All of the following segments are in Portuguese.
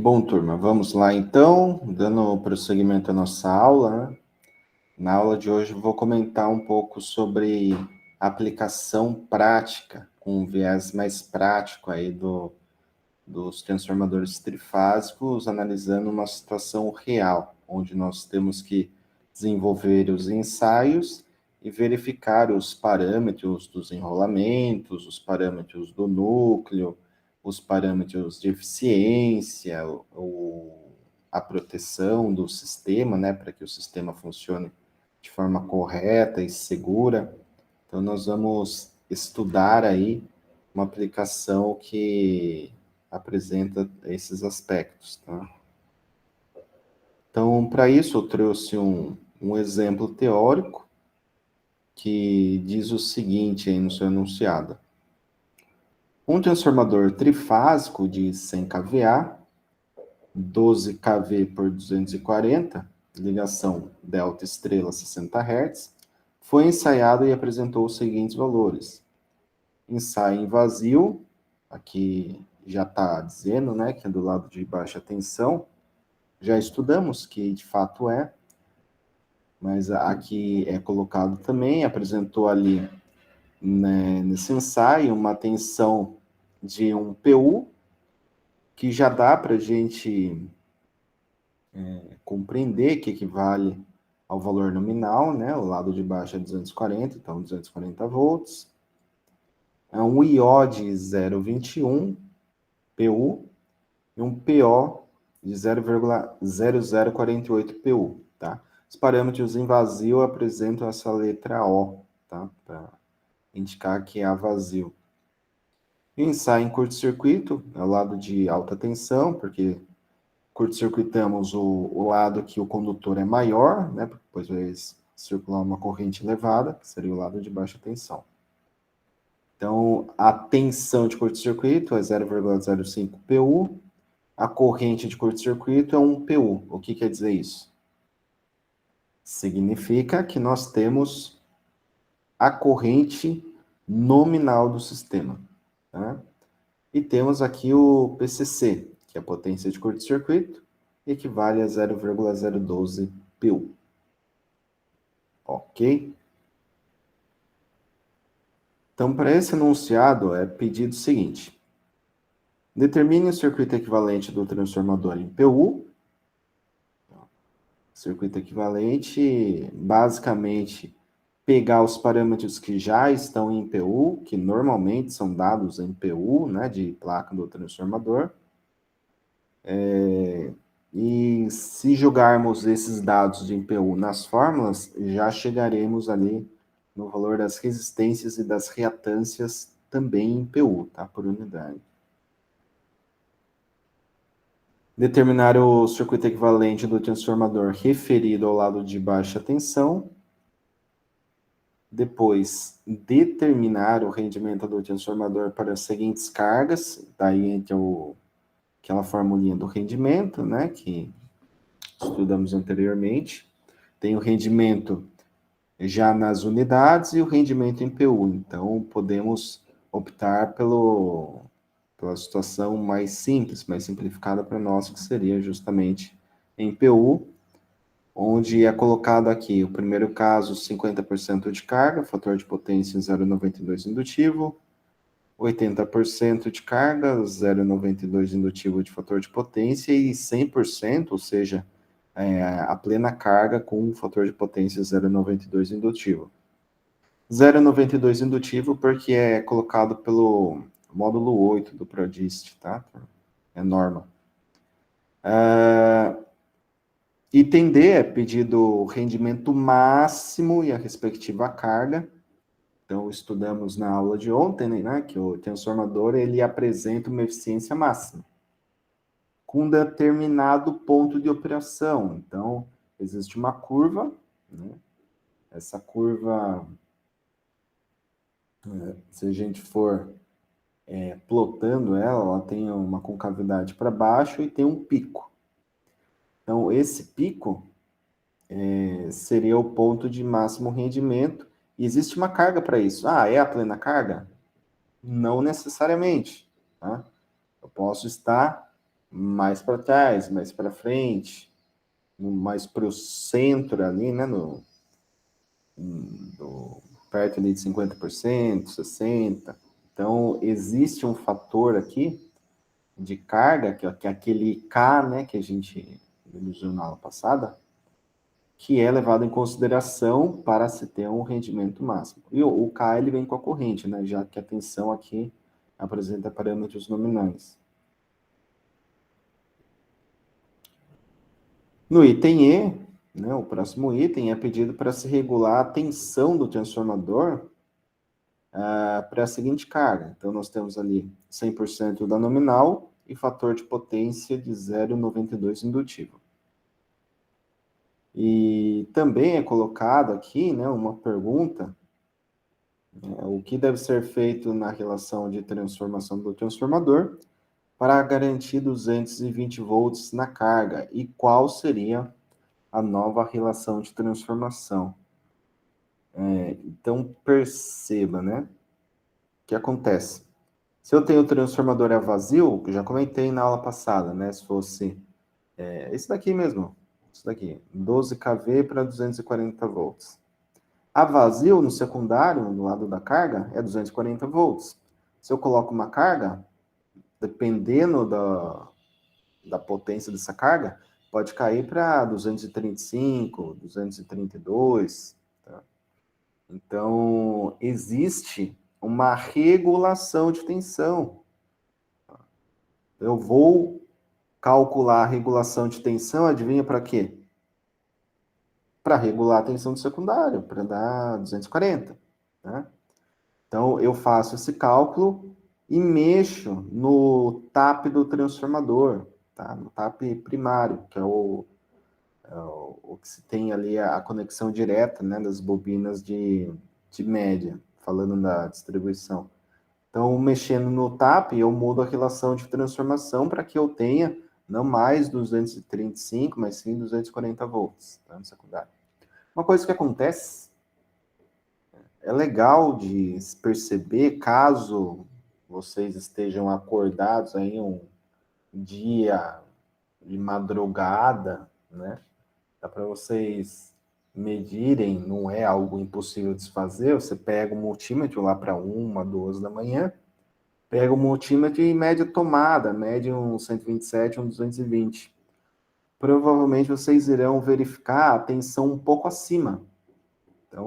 Bom, turma, vamos lá então, dando prosseguimento à nossa aula, né? Na aula de hoje eu vou comentar um pouco sobre aplicação prática, com um viés mais prático aí dos transformadores trifásicos, analisando uma situação real, onde nós temos que desenvolver os ensaios e verificar os parâmetros dos enrolamentos, os parâmetros do núcleo, os parâmetros de eficiência, a proteção do sistema, né, para que o sistema funcione de forma correta e segura. Então, nós vamos estudar aí uma aplicação que apresenta esses aspectos, tá? Então, para isso, eu trouxe um exemplo teórico que diz o seguinte aí no seu enunciado. Um transformador trifásico de 100 kVA, 12 kV por 240, ligação delta estrela 60 Hz, foi ensaiado e apresentou os seguintes valores. Ensaio em vazio, aqui já está dizendo, né, que é do lado de baixa tensão, já estudamos que de fato é, mas aqui é colocado também, apresentou ali, né, nesse ensaio uma tensão de um PU, que já dá para a gente compreender que equivale ao valor nominal, né, o lado de baixo é 240, então 240 volts, é um IO de 0,21 PU, e um PO de 0,0048 PU, tá? Os parâmetros em vazio apresentam essa letra O, tá? Para indicar que é a vazio. E ensaio em curto-circuito, é o lado de alta tensão, porque curto-circuitamos o lado que o condutor é maior, né? Pois vai circular uma corrente elevada, que seria o lado de baixa tensão. Então, a tensão de curto-circuito é 0,05 PU, a corrente de curto-circuito é um PU. O que quer dizer isso? Significa que nós temos a corrente nominal do sistema. Tá? E temos aqui o PCC, que é a potência de curto-circuito, equivale a 0,012 PU. Ok? Então, para esse enunciado, é pedido o seguinte. Determine o circuito equivalente do transformador em PU. Circuito equivalente, basicamente, pegar os parâmetros que já estão em PU, que normalmente são dados em PU, né, de placa do transformador, e se jogarmos esses dados de PU nas fórmulas, já chegaremos ali no valor das resistências e das reatâncias também em PU, tá, por unidade. Determinar o circuito equivalente do transformador referido ao lado de baixa tensão. Depois, determinar o rendimento do transformador para as seguintes cargas, daí entra aquela formulinha do rendimento, né, que estudamos anteriormente. Tem o rendimento já nas unidades e o rendimento em PU. Então, podemos optar pela situação mais simples, mais simplificada para nós, que seria justamente em PU, onde é colocado aqui o primeiro caso, 50% de carga, fator de potência 0,92 indutivo, 80% de carga, 0,92 indutivo de fator de potência e 100%, ou seja, a plena carga com um fator de potência 0,92 indutivo. 0,92 indutivo porque é colocado pelo módulo 8 do PRODIST, tá? É norma. Item D é pedido o rendimento máximo e a respectiva carga. Então, estudamos na aula de ontem, né, que o transformador ele apresenta uma eficiência máxima com determinado ponto de operação. Então, existe uma curva, né? Essa curva, se a gente for plotando ela tem uma concavidade para baixo e tem um pico. Então, esse pico seria o ponto de máximo rendimento. E existe uma carga para isso. Ah, é a plena carga? Não necessariamente. Tá? Eu posso estar mais para trás, mais para frente, mais para o centro ali, né, perto ali de 50%, 60%. Então, existe um fator aqui de carga, que é aquele K, né, que a gente usou na aula passada, que é levado em consideração para se ter um rendimento máximo. E o K, ele vem com a corrente, né, já que a tensão aqui apresenta parâmetros nominais. No item E, né, o próximo item é pedido para se regular a tensão do transformador para a seguinte carga. Então, nós temos ali 100% da nominal e fator de potência de 0,92 indutivo. E também é colocado aqui, né, uma pergunta, o que deve ser feito na relação de transformação do transformador para garantir 220 volts na carga e qual seria a nova relação de transformação. Então, perceba, né, o que acontece. Se eu tenho o transformador a vazio, que eu já comentei na aula passada, né, se fosse esse daqui mesmo, isso daqui, 12 kV para 240 volts. A vazio, no secundário, no lado da carga, é 240 volts. Se eu coloco uma carga, dependendo da potência dessa carga, pode cair para 235, 232. Tá? Então, existe uma regulação de tensão. Eu vou calcular a regulação de tensão, adivinha para quê? Para regular a tensão do secundário, para dar 240. Né? Então, eu faço esse cálculo e mexo no TAP do transformador, tá? No TAP primário, que é o que se tem ali a conexão direta, né, das bobinas de média, falando da distribuição. Então, mexendo no TAP, eu mudo a relação de transformação para que eu tenha não mais 235, mas sim 240 volts, tá, no secundário. Uma coisa que acontece, é legal de perceber, caso vocês estejam acordados aí um dia de madrugada, né? Dá para vocês medirem, não é algo impossível de se fazer. Você pega o multímetro lá para 1, 2 da manhã, pega o multímetro e mede a tomada, mede um 127, um 220. Provavelmente vocês irão verificar a tensão um pouco acima. Então,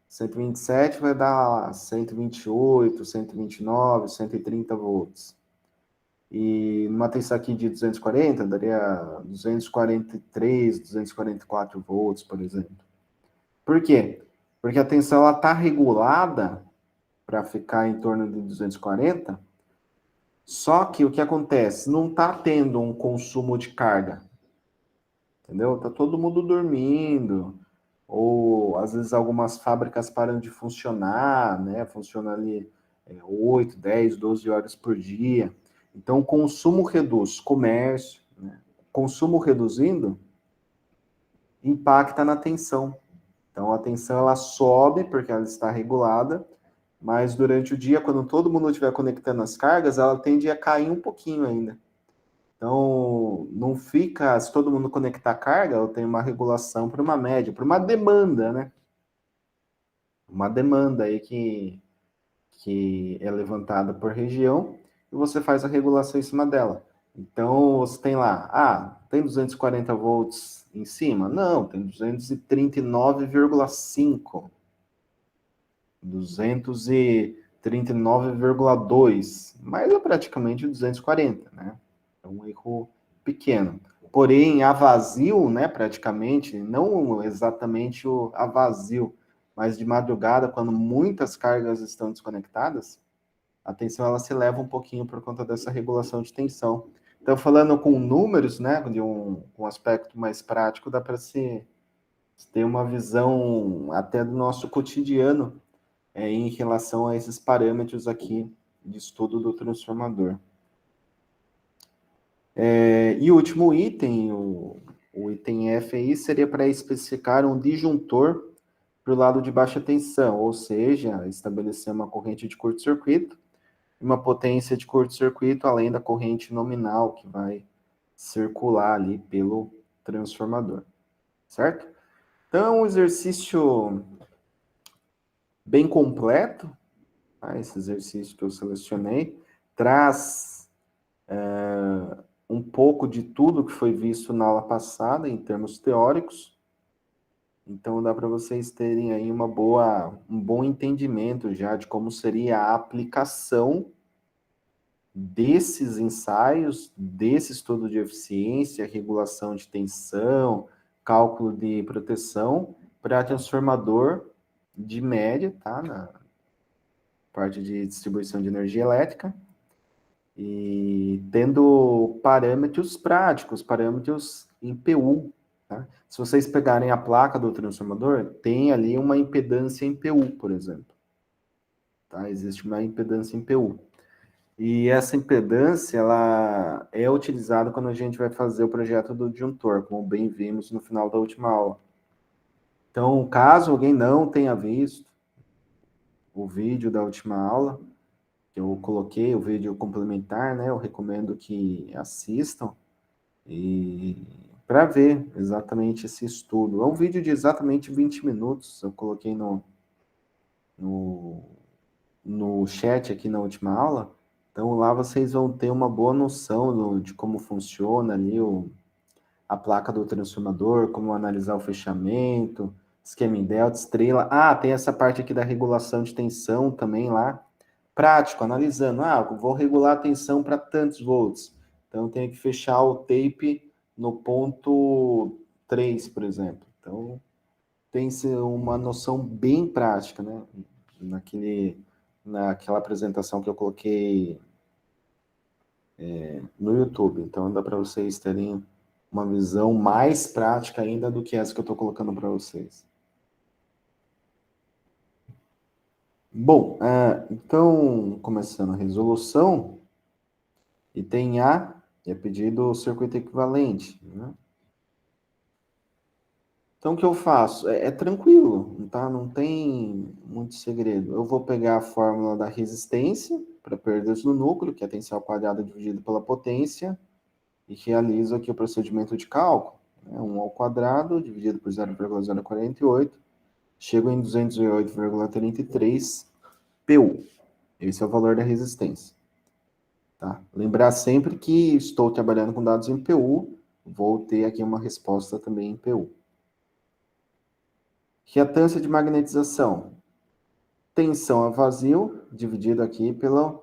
127 vai dar 128, 129, 130 volts. E numa tensão aqui de 240, daria 243, 244 volts, por exemplo. Por quê? Porque a tensão está regulada para ficar em torno de 240, só que o que acontece? Não está tendo um consumo de carga, entendeu? Está todo mundo dormindo, ou às vezes algumas fábricas param de funcionar, né? Funciona ali 8, 10, 12 horas por dia. Então, o consumo reduz, comércio, né? Consumo reduzindo, impacta na tensão. Então, a tensão ela sobe porque ela está regulada, mas durante o dia, quando todo mundo estiver conectando as cargas, ela tende a cair um pouquinho ainda. Então, não fica, se todo mundo conectar a carga, eu tenho uma regulação para uma média, para uma demanda, né? Uma demanda aí que é levantada por região, e você faz a regulação em cima dela. Então, você tem lá, tem 240 volts em cima? Não, tem 239,5. 239,2, mas é praticamente 240, né? É um erro pequeno. Porém, a vazio, né, praticamente, não exatamente a vazio, mas de madrugada, quando muitas cargas estão desconectadas, a tensão ela se eleva um pouquinho por conta dessa regulação de tensão. Então, falando com números, né, de um aspecto mais prático, dá para se ter uma visão até do nosso cotidiano em relação a esses parâmetros aqui de estudo do transformador. E o último item, o item F aí, seria para especificar um disjuntor para o lado de baixa tensão, ou seja, estabelecer uma corrente de curto-circuito e uma potência de curto-circuito além da corrente nominal que vai circular ali pelo transformador, certo? Então, um exercício bem completo, tá? Esse exercício que eu selecionei, traz um pouco de tudo que foi visto na aula passada, em termos teóricos. Então, dá para vocês terem aí um bom entendimento já de como seria a aplicação desses ensaios, desse estudo de eficiência, regulação de tensão, cálculo de proteção, para transformador de média, tá? Na parte de distribuição de energia elétrica, e tendo parâmetros práticos, parâmetros em PU. Tá? Se vocês pegarem a placa do transformador, tem ali uma impedância em PU, por exemplo. Tá? Existe uma impedância em PU. E essa impedância, ela é utilizada quando a gente vai fazer o projeto do disjuntor, como bem vimos no final da última aula. Então, caso alguém não tenha visto o vídeo da última aula, que eu coloquei, o vídeo complementar, né, eu recomendo que assistam e para ver exatamente esse estudo. É um vídeo de exatamente 20 minutos, eu coloquei no, no chat aqui na última aula. Então lá vocês vão ter uma boa noção de como funciona ali a placa do transformador, como analisar o fechamento, esquema em delta, estrela. Ah, tem essa parte aqui da regulação de tensão também lá. Prático, analisando. Ah, vou regular a tensão para tantos volts. Então tem que fechar o tape no ponto 3, por exemplo. Então tem uma noção bem prática, né? Naquela apresentação que eu coloquei no YouTube. Então dá para vocês terem uma visão mais prática ainda do que essa que eu estou colocando para vocês. Bom, então, começando a resolução, item A é pedido o circuito equivalente, né? Então, o que eu faço? É tranquilo, tá? Não tem muito segredo. Eu vou pegar a fórmula da resistência para perdas no núcleo, que é a tensão ao quadrado dividido pela potência, e realizo aqui o procedimento de cálculo. 1 ao quadrado dividido por 0,048, chego em 208,33 PU. Esse é o valor da resistência. Tá? Lembrar sempre que estou trabalhando com dados em PU, vou ter aqui uma resposta também em PU. Reatância de magnetização. Tensão a vazio, dividido aqui pela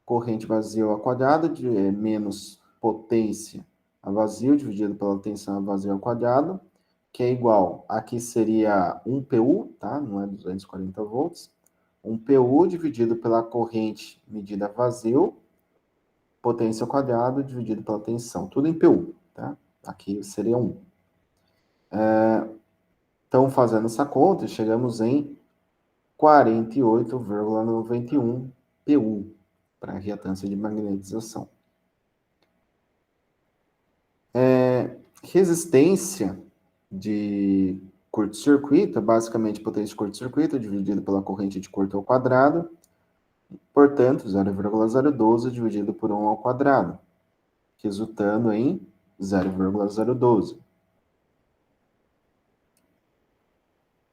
corrente vazio ao quadrado, menos potência a vazio, dividido pela tensão a vazio ao quadrado, que é igual, aqui seria 1 PU, tá? Não é 240 volts. 1 PU dividido pela corrente medida a vazio, potência ao quadrado dividido pela tensão. Tudo em PU, tá? Aqui seria 1. Então, fazendo essa conta, chegamos em 48,91 PU para a reatância de magnetização. Resistência de curto-circuito, basicamente potência de curto-circuito dividido pela corrente de curto ao quadrado, portanto, 0,012 dividido por 1 ao quadrado, resultando em 0,012.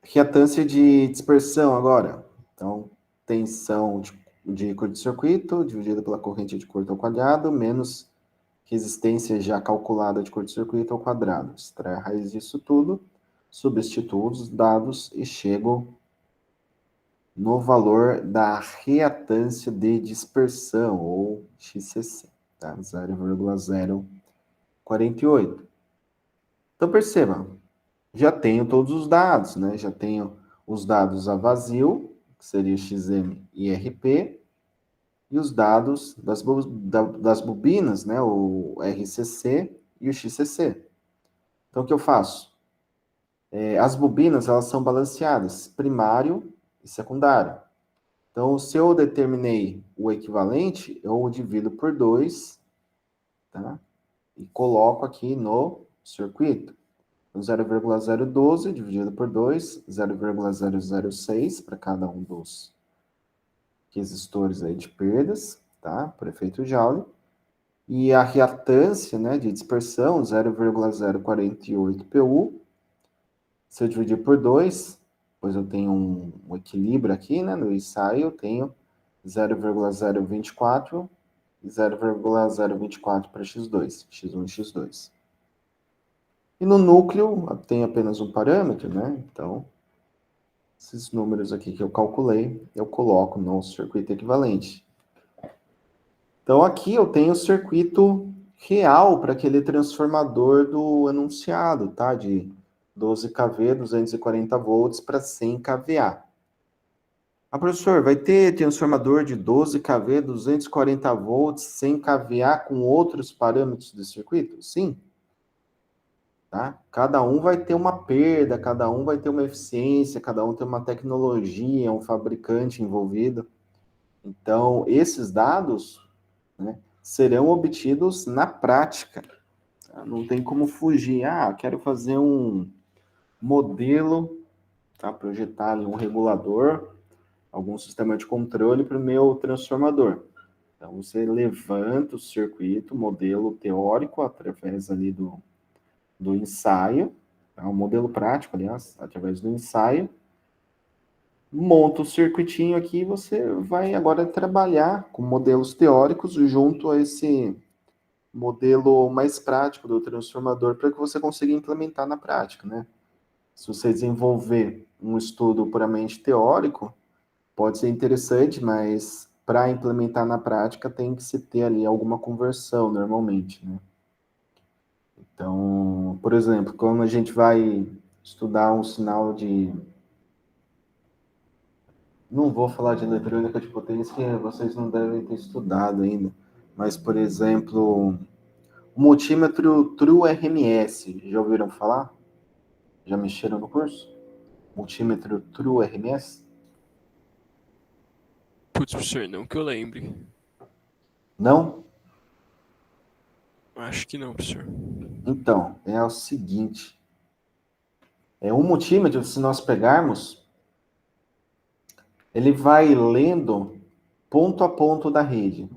Reatância de dispersão agora. Então, tensão de curto-circuito dividida pela corrente de curto ao quadrado, menos resistência já calculada de curto-circuito ao quadrado. Extrai a raiz disso tudo, substituo os dados e chego no valor da reatância de dispersão, ou XCC, tá? 0,048. Então, perceba, já tenho todos os dados, né? Já tenho os dados a vazio, que seria XM e RP, e os dados das bobinas, né? O RCC e o XCC. Então, o que eu faço? As bobinas, elas são balanceadas, primário e secundário. Então, se eu determinei o equivalente, eu o divido por 2, tá? E coloco aqui no circuito. 0,012 dividido por 2, 0,006 para cada um dos resistores aí de perdas, tá? Por efeito Joule. E a reatância, né, de dispersão, 0,048 PU. Se eu dividir por 2, pois eu tenho um equilíbrio aqui, né, no ensaio, eu tenho 0,024 e 0,024 para x2, x1 e x2. E no núcleo tem apenas um parâmetro, né? Então, esses números aqui que eu calculei, eu coloco no circuito equivalente. Então, aqui eu tenho o circuito real para aquele transformador do enunciado, tá? De 12 kV, 240 volts para 100 kVA. Ah, professor, vai ter transformador de 12 kV, 240 volts, 100 kVA com outros parâmetros do circuito? Sim. Tá? Cada um vai ter uma perda, cada um vai ter uma eficiência, cada um tem uma tecnologia, um fabricante envolvido. Então, esses dados, né, serão obtidos na prática. Tá? Não tem como fugir. Ah, quero fazer um modelo, tá? Projetar ali um regulador, algum sistema de controle para o meu transformador. Então, você levanta o circuito, modelo teórico, através ali do ensaio, tá? Um modelo prático, aliás, através do ensaio, monta o circuitinho aqui e você vai agora trabalhar com modelos teóricos junto a esse modelo mais prático do transformador para que você consiga implementar na prática, né? Se você desenvolver um estudo puramente teórico, pode ser interessante, mas para implementar na prática tem que se ter ali alguma conversão normalmente, né? Então, por exemplo, quando a gente vai estudar um sinal de... Não vou falar de eletrônica de potência, que vocês não devem ter estudado ainda, mas, por exemplo, o multímetro True RMS, já ouviram falar? Já mexeram no curso? Multímetro True RMS? Putz, professor, não que eu lembre. Não? Acho que não, professor. Então, é o seguinte, um multímetro, se nós pegarmos, ele vai lendo ponto a ponto da rede,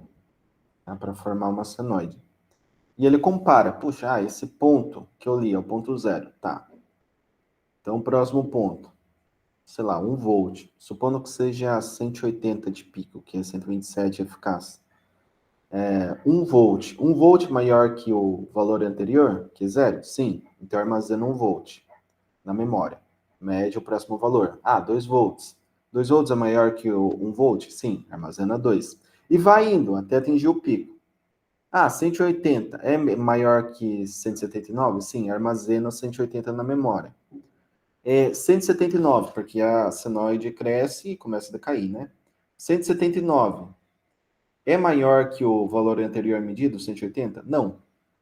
tá, para formar uma senoide. E ele compara, puxa, esse ponto que eu li é o ponto zero, tá. Então, o próximo ponto, sei lá, 1 volt, supondo que seja 180 de pico, que é 127 eficaz. 1 volt. 1 volt maior que o valor anterior, que é zero? Sim. Então, armazena 1 volt na memória. Mede o próximo valor. 2 volts. 2 volts é maior que o 1 volt? Sim. Armazena 2. E vai indo até atingir o pico. 180 é maior que 179? Sim. Armazena 180 na memória. 179, porque a senoide cresce e começa a decair, né? 179 é maior que o valor anterior medido, 180? Não.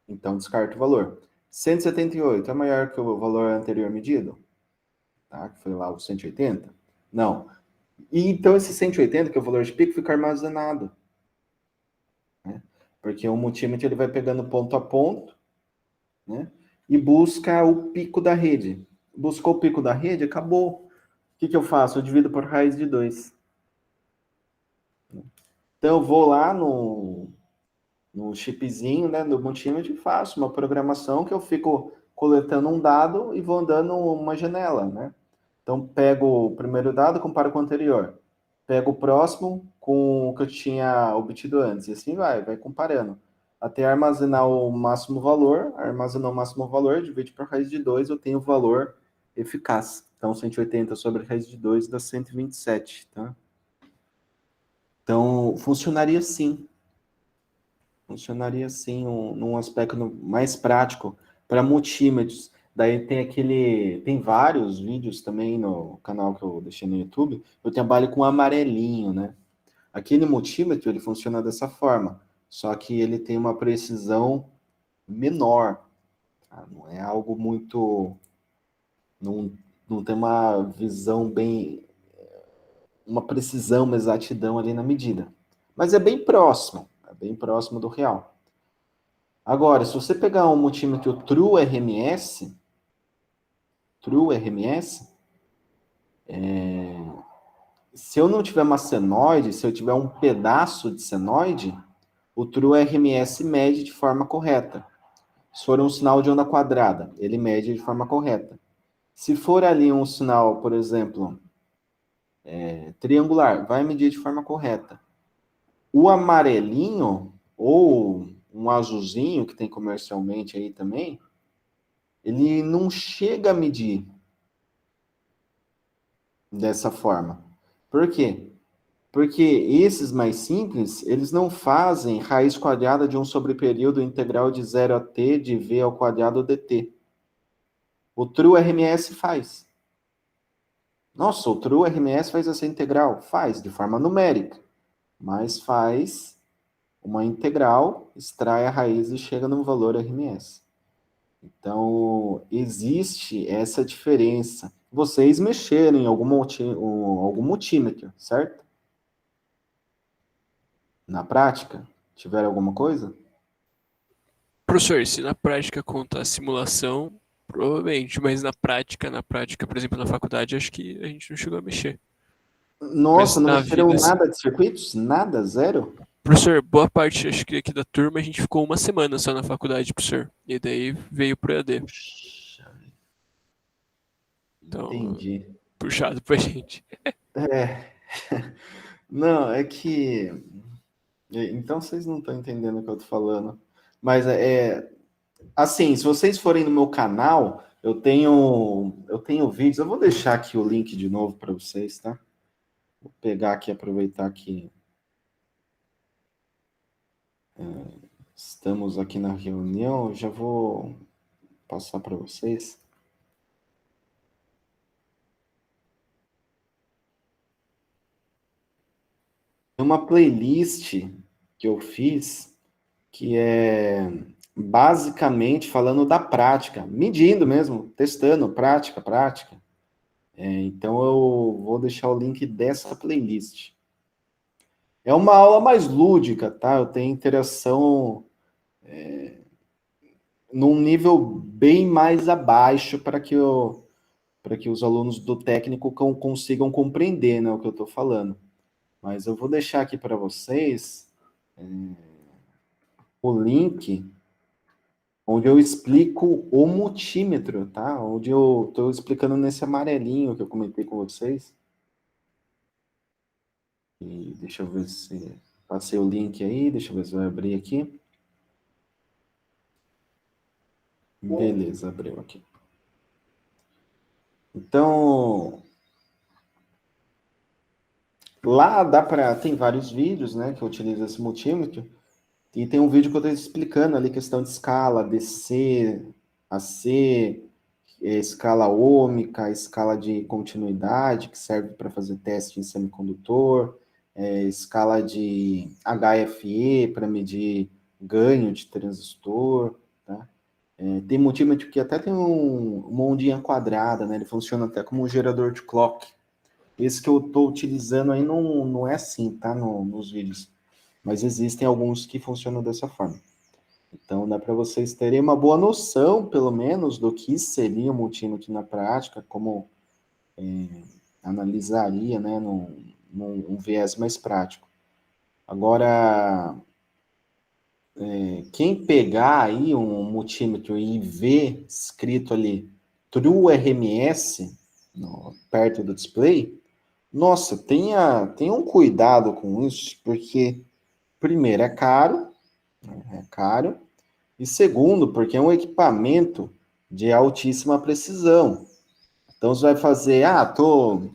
Então, descarta o valor. 178 é maior que o valor anterior medido? Tá? Que foi lá o 180? Não. E então, esse 180, que é o valor de pico, fica armazenado. Né? Porque o multímetro ele vai pegando ponto a ponto, né? E busca o pico da rede. Buscou o pico da rede, acabou. O que eu faço? Eu divido por raiz de 2. Então, eu vou lá no chipzinho, né, do multímetro e faço uma programação que eu fico coletando um dado e vou andando uma janela, né? Então, pego o primeiro dado, comparo com o anterior. Pego o próximo com o que eu tinha obtido antes. E assim vai comparando. Até armazenar o máximo valor, armazenar o máximo valor, divide por raiz de 2, eu tenho o valor eficaz. Então, 180 sobre raiz de 2 dá 127, tá? Então, funcionaria assim. Funcionaria assim, num aspecto mais prático para multímetros. Daí tem vários vídeos também no canal que eu deixei no YouTube. Eu trabalho com amarelinho, né? Aquele multímetro, ele funciona dessa forma, só que ele tem uma precisão menor, tá? Não é algo muito... Não, não tem uma visão bem... Uma precisão, uma exatidão ali na medida. Mas é bem próximo do real. Agora, se você pegar um multímetro True RMS, se eu não tiver uma senoide, se eu tiver um pedaço de senoide, o True RMS mede de forma correta. Se for um sinal de onda quadrada, ele mede de forma correta. Se for ali um sinal, por exemplo, triangular, vai medir de forma correta. O amarelinho, ou um azulzinho, que tem comercialmente aí também, ele não chega a medir dessa forma. Por quê? Porque esses mais simples, eles não fazem raiz quadrada de um sobreperíodo integral de 0 a t de v ao quadrado dt. O True RMS faz. Nossa, o True RMS faz essa integral? Faz, de forma numérica. Mas faz uma integral, extrai a raiz e chega no valor RMS. Então, existe essa diferença. Vocês mexerem em algum multímetro, certo? Na prática, tiveram alguma coisa? Professor, se na prática conta a simulação, provavelmente, mas na prática, por exemplo, na faculdade, acho que a gente não chegou a mexer. Nossa, Mas não na mexeram vida, assim, nada de circuitos? Nada? Zero? professor, boa parte, acho que aqui da turma, a gente ficou uma semana só na faculdade, professor. E daí veio pro EAD. Puxa, Então, entendi. puxado pra gente. É, não, é que... Então vocês não estão entendendo o que eu tô falando. Mas assim, se vocês forem no meu canal, eu tenho vídeos, eu vou deixar aqui o link de novo para vocês, tá? Vou pegar aqui, aproveitar que estamos aqui na reunião, já vou passar para vocês. Tem uma playlist que eu fiz que é basicamente falando da prática, medindo mesmo, testando, prática, prática. Então eu vou deixar o link dessa playlist. É uma aula mais lúdica, tá? Eu tenho interação num nível bem mais abaixo para que os alunos do técnico consigam compreender, né, o que eu estou falando. Mas eu vou deixar aqui para vocês o link onde eu explico o multímetro, tá? Onde eu estou explicando nesse amarelinho que eu comentei com vocês. E deixa eu ver se passei o link aí, deixa eu ver se vai abrir aqui. Beleza, abriu aqui. Então, lá tem vários vídeos, né, que eu utilizo esse multímetro, e tem um vídeo que eu estou explicando ali questão de escala, DC, AC, escala ômica, escala de continuidade, que serve para fazer teste em semicondutor, escala de HFE para medir ganho de transistor, tá? Tem multímetro que até tem uma ondinha quadrada, né? Ele funciona até como um gerador de clock. Esse que eu estou utilizando aí não é assim, tá? Nos vídeos. Mas existem alguns que funcionam dessa forma. Então, dá para vocês terem uma boa noção, pelo menos, do que seria um multímetro na prática, como analisaria, né, num viés mais prático. Agora, quem pegar aí um multímetro e ver escrito ali True RMS perto do display, nossa, tenha um cuidado com isso, porque, primeiro, é caro, e segundo, porque é um equipamento de altíssima precisão. Então, você vai fazer,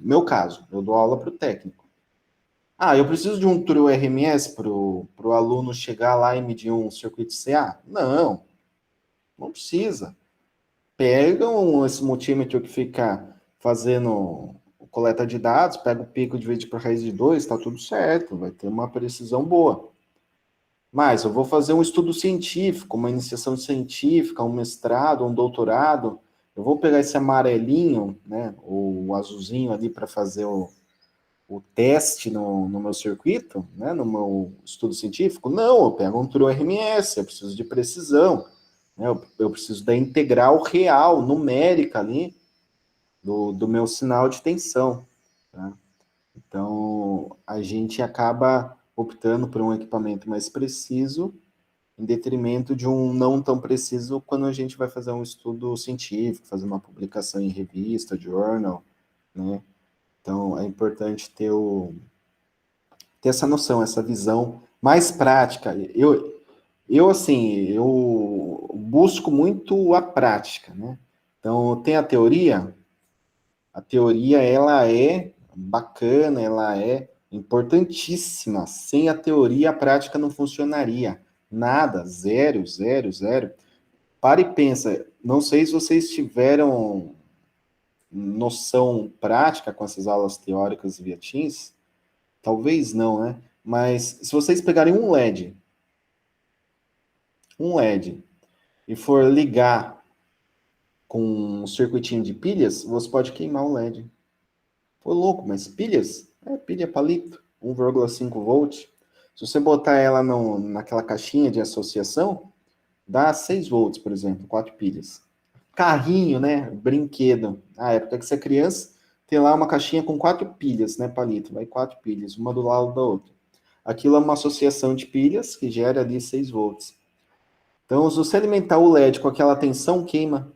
meu caso, eu dou aula para o técnico. Eu preciso de um True RMS para o aluno chegar lá e medir um circuito CA? Não precisa. Pegam esse multímetro que fica fazendo coleta de dados, pega o pico, divide por raiz de 2, está tudo certo, vai ter uma precisão boa. Mas eu vou fazer um estudo científico, uma iniciação científica, um mestrado, um doutorado, eu vou pegar esse amarelinho, né, o azulzinho ali para fazer o teste no meu circuito, né, no meu estudo científico? Não, eu pego um True RMS, eu preciso de precisão, né, eu preciso da integral real, numérica ali, do meu sinal de tensão. Tá? Então, a gente acaba optando por um equipamento mais preciso, em detrimento de um não tão preciso quando a gente vai fazer um estudo científico, fazer uma publicação em revista, journal, né? Então, é importante ter essa noção, essa visão mais prática. Eu busco muito a prática, né? Então, tem a teoria, ela é bacana, ela é importantíssima. Sem a teoria, a prática não funcionaria. Nada, zero, zero, zero. Para e pensa, não sei se vocês tiveram noção prática com essas aulas teóricas via Teams, talvez não, né? Mas se vocês pegarem um LED, e for ligar com um circuitinho de pilhas, você pode queimar o LED. Pô, louco, mas pilhas? É, pilha palito, 1,5 volt. Se você botar ela naquela caixinha de associação, dá 6 volts, por exemplo, 4 pilhas. Carrinho, né? Brinquedo. Na época que você é criança, tem lá uma caixinha com 4 pilhas, né, palito? Vai 4 pilhas, uma do lado da outra. Aquilo é uma associação de pilhas que gera ali 6 volts. Então, se você alimentar o LED com aquela tensão, queima.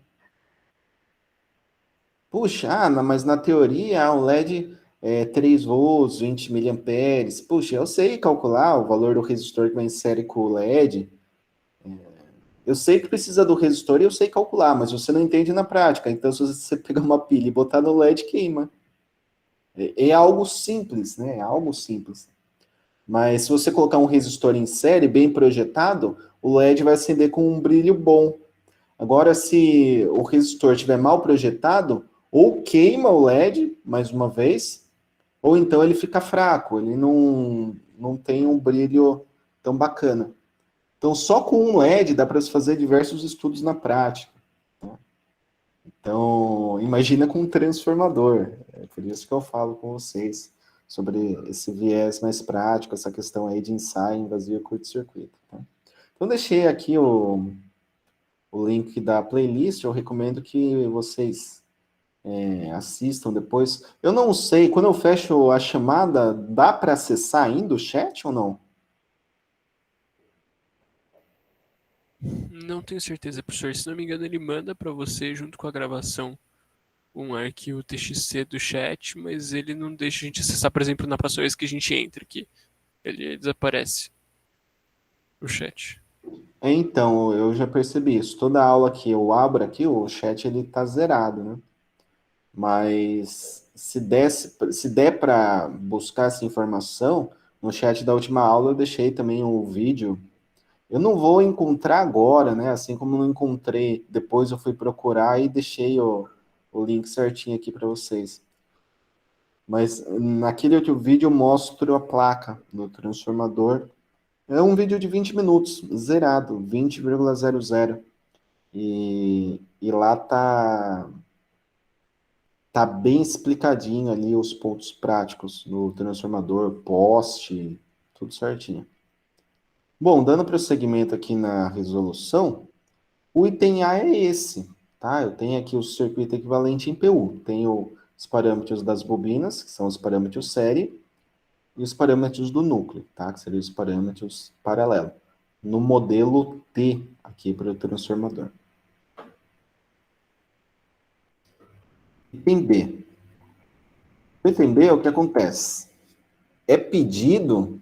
Puxa, mas na teoria o LED é 3 volts, 20 miliamperes. Puxa, eu sei calcular o valor do resistor que vai em série com o LED. Eu sei que precisa do resistor e eu sei calcular, mas você não entende na prática. Então, se você pegar uma pilha e botar no LED, queima. É algo simples, né? É algo simples. Mas se você colocar um resistor em série, bem projetado, o LED vai acender com um brilho bom. Agora, se o resistor estiver mal projetado, ou queima o LED, mais uma vez, ou então ele fica fraco, ele não tem um brilho tão bacana. Então, só com um LED dá para se fazer diversos estudos na prática. Né? Então, imagina com um transformador. É por isso que eu falo com vocês sobre esse viés mais prático, essa questão aí de ensaio em vazio e curto-circuito. Tá? Então, deixei aqui o link da playlist, eu recomendo que vocês assistam depois. Eu não sei, quando eu fecho a chamada, dá para acessar ainda o chat ou não? Não tenho certeza, professor. Se não me engano, ele manda para você, junto com a gravação, um arquivo TXT do chat, mas ele não deixa a gente acessar, por exemplo, na próxima vez que a gente entra aqui. Ele desaparece o chat. Então, eu já percebi isso. Toda aula que eu abro aqui, o chat ele tá zerado, né? Mas se der para buscar essa informação, no chat da última aula eu deixei também o vídeo. Eu não vou encontrar agora, né? Assim como não encontrei, depois eu fui procurar e deixei o link certinho aqui para vocês. Mas naquele outro vídeo eu mostro a placa do transformador. É um vídeo de 20 minutos, zerado, 20,00. E lá tá bem explicadinho ali os pontos práticos do transformador, poste, tudo certinho. Bom, dando prosseguimento aqui na resolução, o item A é esse, tá? Eu tenho aqui o circuito equivalente em PU. Tenho os parâmetros das bobinas, que são os parâmetros série, e os parâmetros do núcleo, tá? Que seriam os parâmetros paralelo. No modelo T, aqui para o transformador. Item B. No item B, o que acontece? É pedido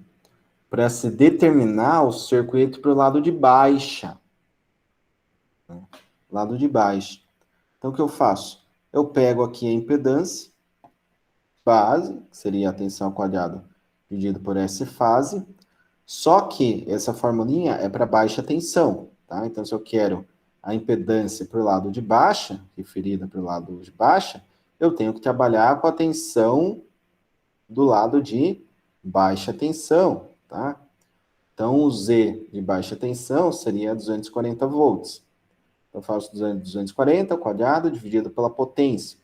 para se determinar o circuito para o lado de baixa. Né? Lado de baixo. Então, o que eu faço? Eu pego aqui a impedância, base, que seria a tensão ao quadrado dividido por S fase, só que essa formulinha é para baixa tensão, tá? Então, se eu quero a impedância para o lado de baixa, referida para o lado de baixa, eu tenho que trabalhar com a tensão do lado de baixa tensão, tá? Então, o Z de baixa tensão seria 240 volts. Então, eu faço 240 ao quadrado dividido pela potência.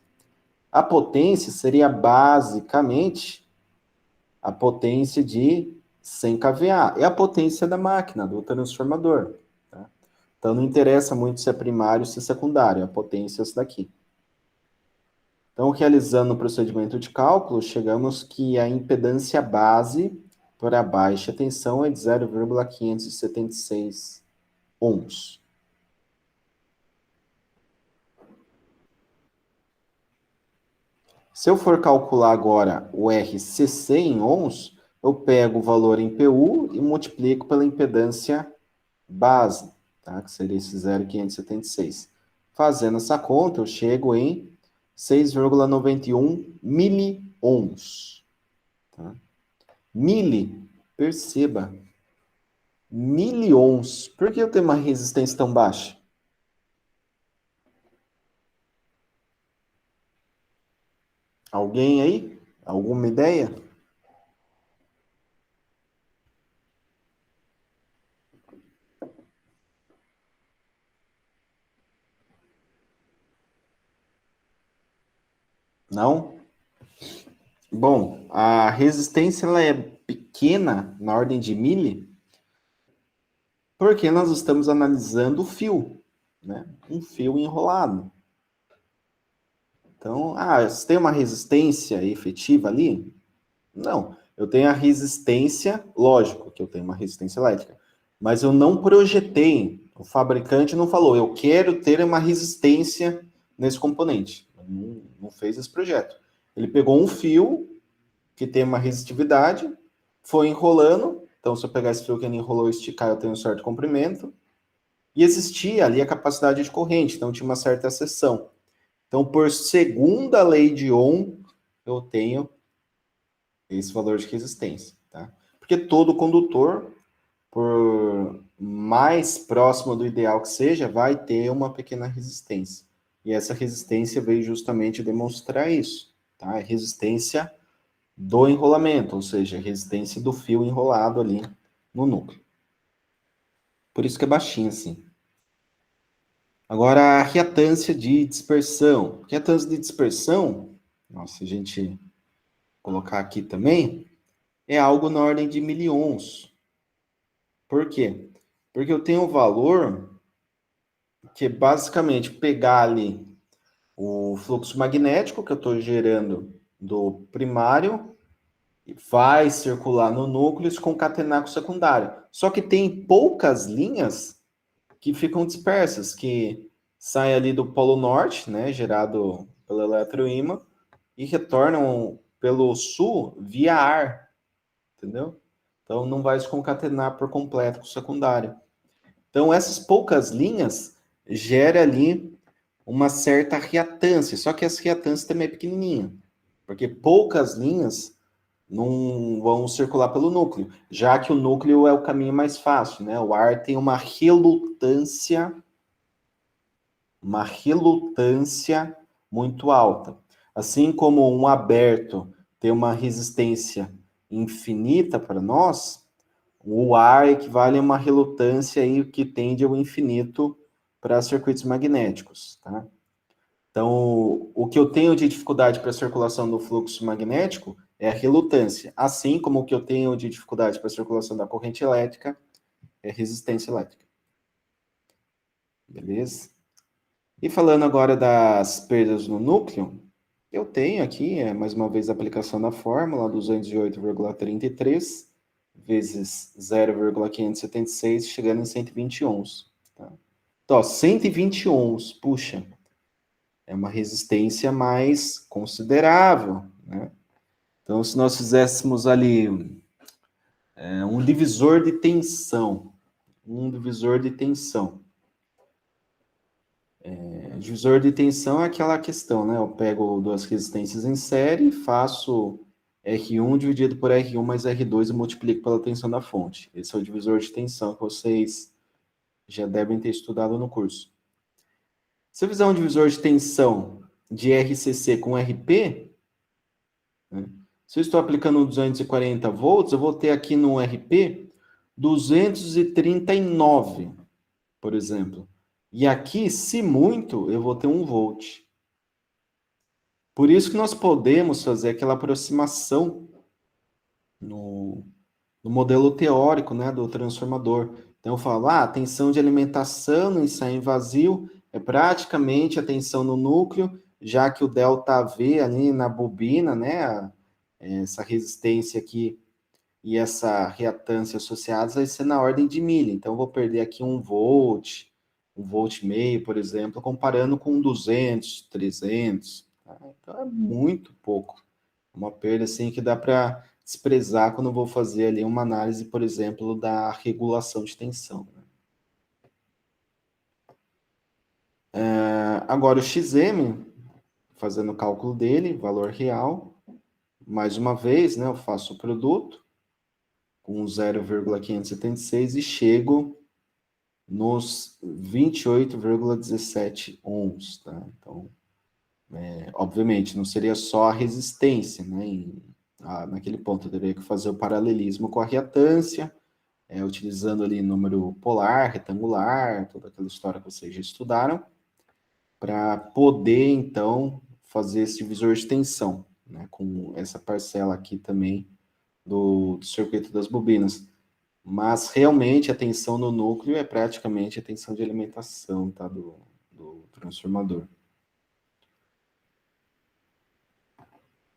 A potência seria basicamente a potência de 100 kVA. É a potência da máquina, do transformador. Tá? Então, não interessa muito se é primário ou se é secundário. A potência é essa daqui. Então, realizando o procedimento de cálculo, chegamos que a impedância base para baixa tensão é de 0,576 ohms. Se eu for calcular agora o RCC em ohms, eu pego o valor em PU e multiplico pela impedância base, tá? Que seria esse 0,576. Fazendo essa conta, eu chego em 6,91 miliohms. Tá? Mili, perceba, miliohms. Por que eu tenho uma resistência tão baixa? Alguém aí? Alguma ideia? Não? Bom, a resistência ela é pequena, na ordem de mili, porque nós estamos analisando o fio, né? Um fio enrolado. Então, você tem uma resistência efetiva ali? Não. Eu tenho a resistência, lógico que eu tenho uma resistência elétrica, mas eu não projetei, o fabricante não falou, eu quero ter uma resistência nesse componente. Não fez esse projeto. Ele pegou um fio que tem uma resistividade, foi enrolando, então se eu pegar esse fio que ele enrolou e esticar, eu tenho um certo comprimento, e existia ali a capacidade de corrente, então tinha uma certa seção. Então, por segunda lei de Ohm, eu tenho esse valor de resistência, tá? Porque todo condutor, por mais próximo do ideal que seja, vai ter uma pequena resistência. E essa resistência veio justamente demonstrar isso, tá? A resistência do enrolamento, ou seja, a resistência do fio enrolado ali no núcleo. Por isso que é baixinho assim. Agora, a reatância de dispersão. Reatância de dispersão, se a gente colocar aqui também, é algo na ordem de miliohms. Por quê? Porque eu tenho um valor que é basicamente pegar ali o fluxo magnético que eu estou gerando do primário, vai circular no núcleo e se concatenar com o secundário. Só que tem poucas linhas que ficam dispersas, que saem ali do polo norte, né, gerado pelo eletroímã, e retornam pelo sul via ar, entendeu? Então não vai se concatenar por completo com o secundário. Então essas poucas linhas gera ali uma certa reatância, só que essa reatância também é pequenininha, porque poucas linhas não vão circular pelo núcleo, já que o núcleo é o caminho mais fácil, né? O ar tem uma relutância muito alta. Assim como um aberto tem uma resistência infinita para nós, o ar equivale a uma relutância aí que tende ao infinito para circuitos magnéticos, tá? Então, o que eu tenho de dificuldade para a circulação do fluxo magnético é a relutância, assim como o que eu tenho de dificuldade para a circulação da corrente elétrica é a resistência elétrica. Beleza? E falando agora das perdas no núcleo, eu tenho aqui, mais uma vez, a aplicação da fórmula, 208,33 vezes 0,576, chegando em 120 ohms. Tá? Então, 120 ohms, puxa, é uma resistência mais considerável, né? Então, se nós fizéssemos ali um divisor de tensão, divisor de tensão é aquela questão, né? Eu pego duas resistências em série, faço R1 dividido por R1 mais R2 e multiplico pela tensão da fonte. Esse é o divisor de tensão que vocês já devem ter estudado no curso. Se eu fizer um divisor de tensão de RCC com RP, né? Se eu estou aplicando 240 volts, eu vou ter aqui no RP 239, por exemplo. E aqui, se muito, eu vou ter 1 volt. Por isso que nós podemos fazer aquela aproximação no modelo teórico, né, do transformador. Então, eu falo, a tensão de alimentação no ensaio vazio é praticamente a tensão no núcleo, já que o ΔV ali na bobina, né, essa resistência aqui e essa reatância associados vai ser na ordem de milha. Então, eu vou perder aqui 1 volt e meio, por exemplo, comparando com 200, 300. Tá? Então, é muito pouco. Uma perda assim que dá para desprezar quando eu vou fazer ali uma análise, por exemplo, da regulação de tensão. Agora, o XM, fazendo o cálculo dele, valor real, mais uma vez, né, eu faço o produto com 0,576 e chego nos 28,17 ohms, tá? Então, obviamente, não seria só a resistência, né? Naquele ponto, eu teria que fazer o paralelismo com a reatância, utilizando ali número polar, retangular, toda aquela história que vocês já estudaram, para poder, então, fazer esse divisor de tensão, né? Com essa parcela aqui também do circuito das bobinas. Mas, realmente, a tensão no núcleo é praticamente a tensão de alimentação, tá? Do transformador.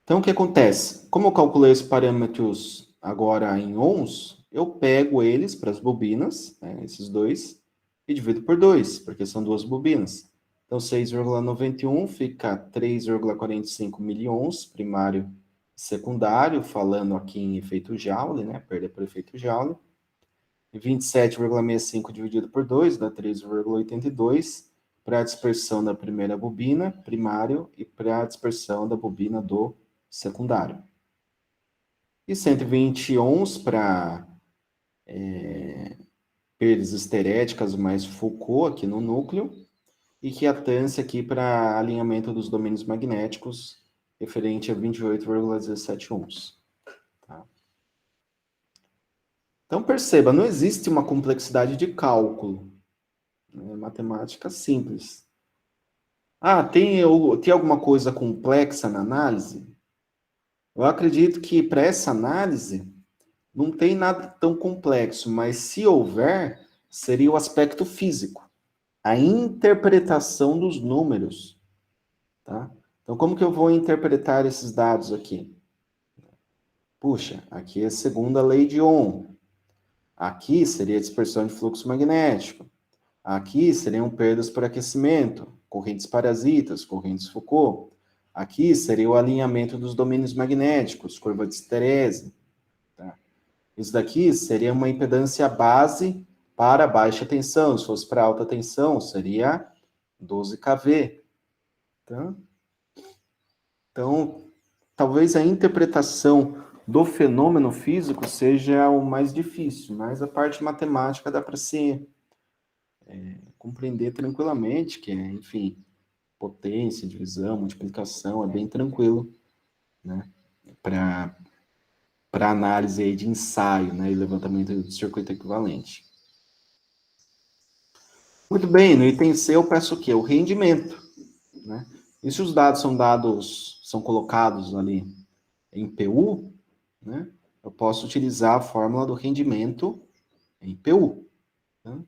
Então, o que acontece? Como eu calculei os parâmetros agora em ohms, eu pego eles para as bobinas, né, esses dois, e divido por 2, porque são duas bobinas. Então, 6,91 fica 3,45 miliohms, primário e secundário, falando aqui em efeito Joule, né, perda por efeito Joule. E 27,65 dividido por 2 dá 3,82 para a dispersão da primeira bobina, primário, e para a dispersão da bobina do secundário. E 120 ohms para perdas esteréticas mais Foucault aqui no núcleo, e reatância aqui para alinhamento dos domínios magnéticos, referente a 28,17 ohms. Tá? Então perceba, não existe uma complexidade de cálculo. É matemática simples. Tem alguma coisa complexa na análise? Eu acredito que para essa análise não tem nada tão complexo, mas se houver, seria o aspecto físico, a interpretação dos números, tá? Então, como que eu vou interpretar esses dados aqui? Puxa, aqui é a segunda lei de Ohm. Aqui seria a dispersão de fluxo magnético. Aqui seriam perdas por aquecimento, correntes parasitas, correntes Foucault. Aqui seria o alinhamento dos domínios magnéticos, curva de histerese. Tá? Isso daqui seria uma impedância base para baixa tensão. Se fosse para alta tensão, seria 12 kV. Tá? Então, talvez a interpretação do fenômeno físico seja o mais difícil, mas a parte matemática dá para se compreender tranquilamente, que é, enfim, potência, divisão, multiplicação, é bem tranquilo, né? Para análise aí de ensaio, né? E levantamento de circuito equivalente. Muito bem, no item C eu peço o quê? O rendimento, né? E se os dados são colocados ali em PU, né? Eu posso utilizar a fórmula do rendimento em PU. Né?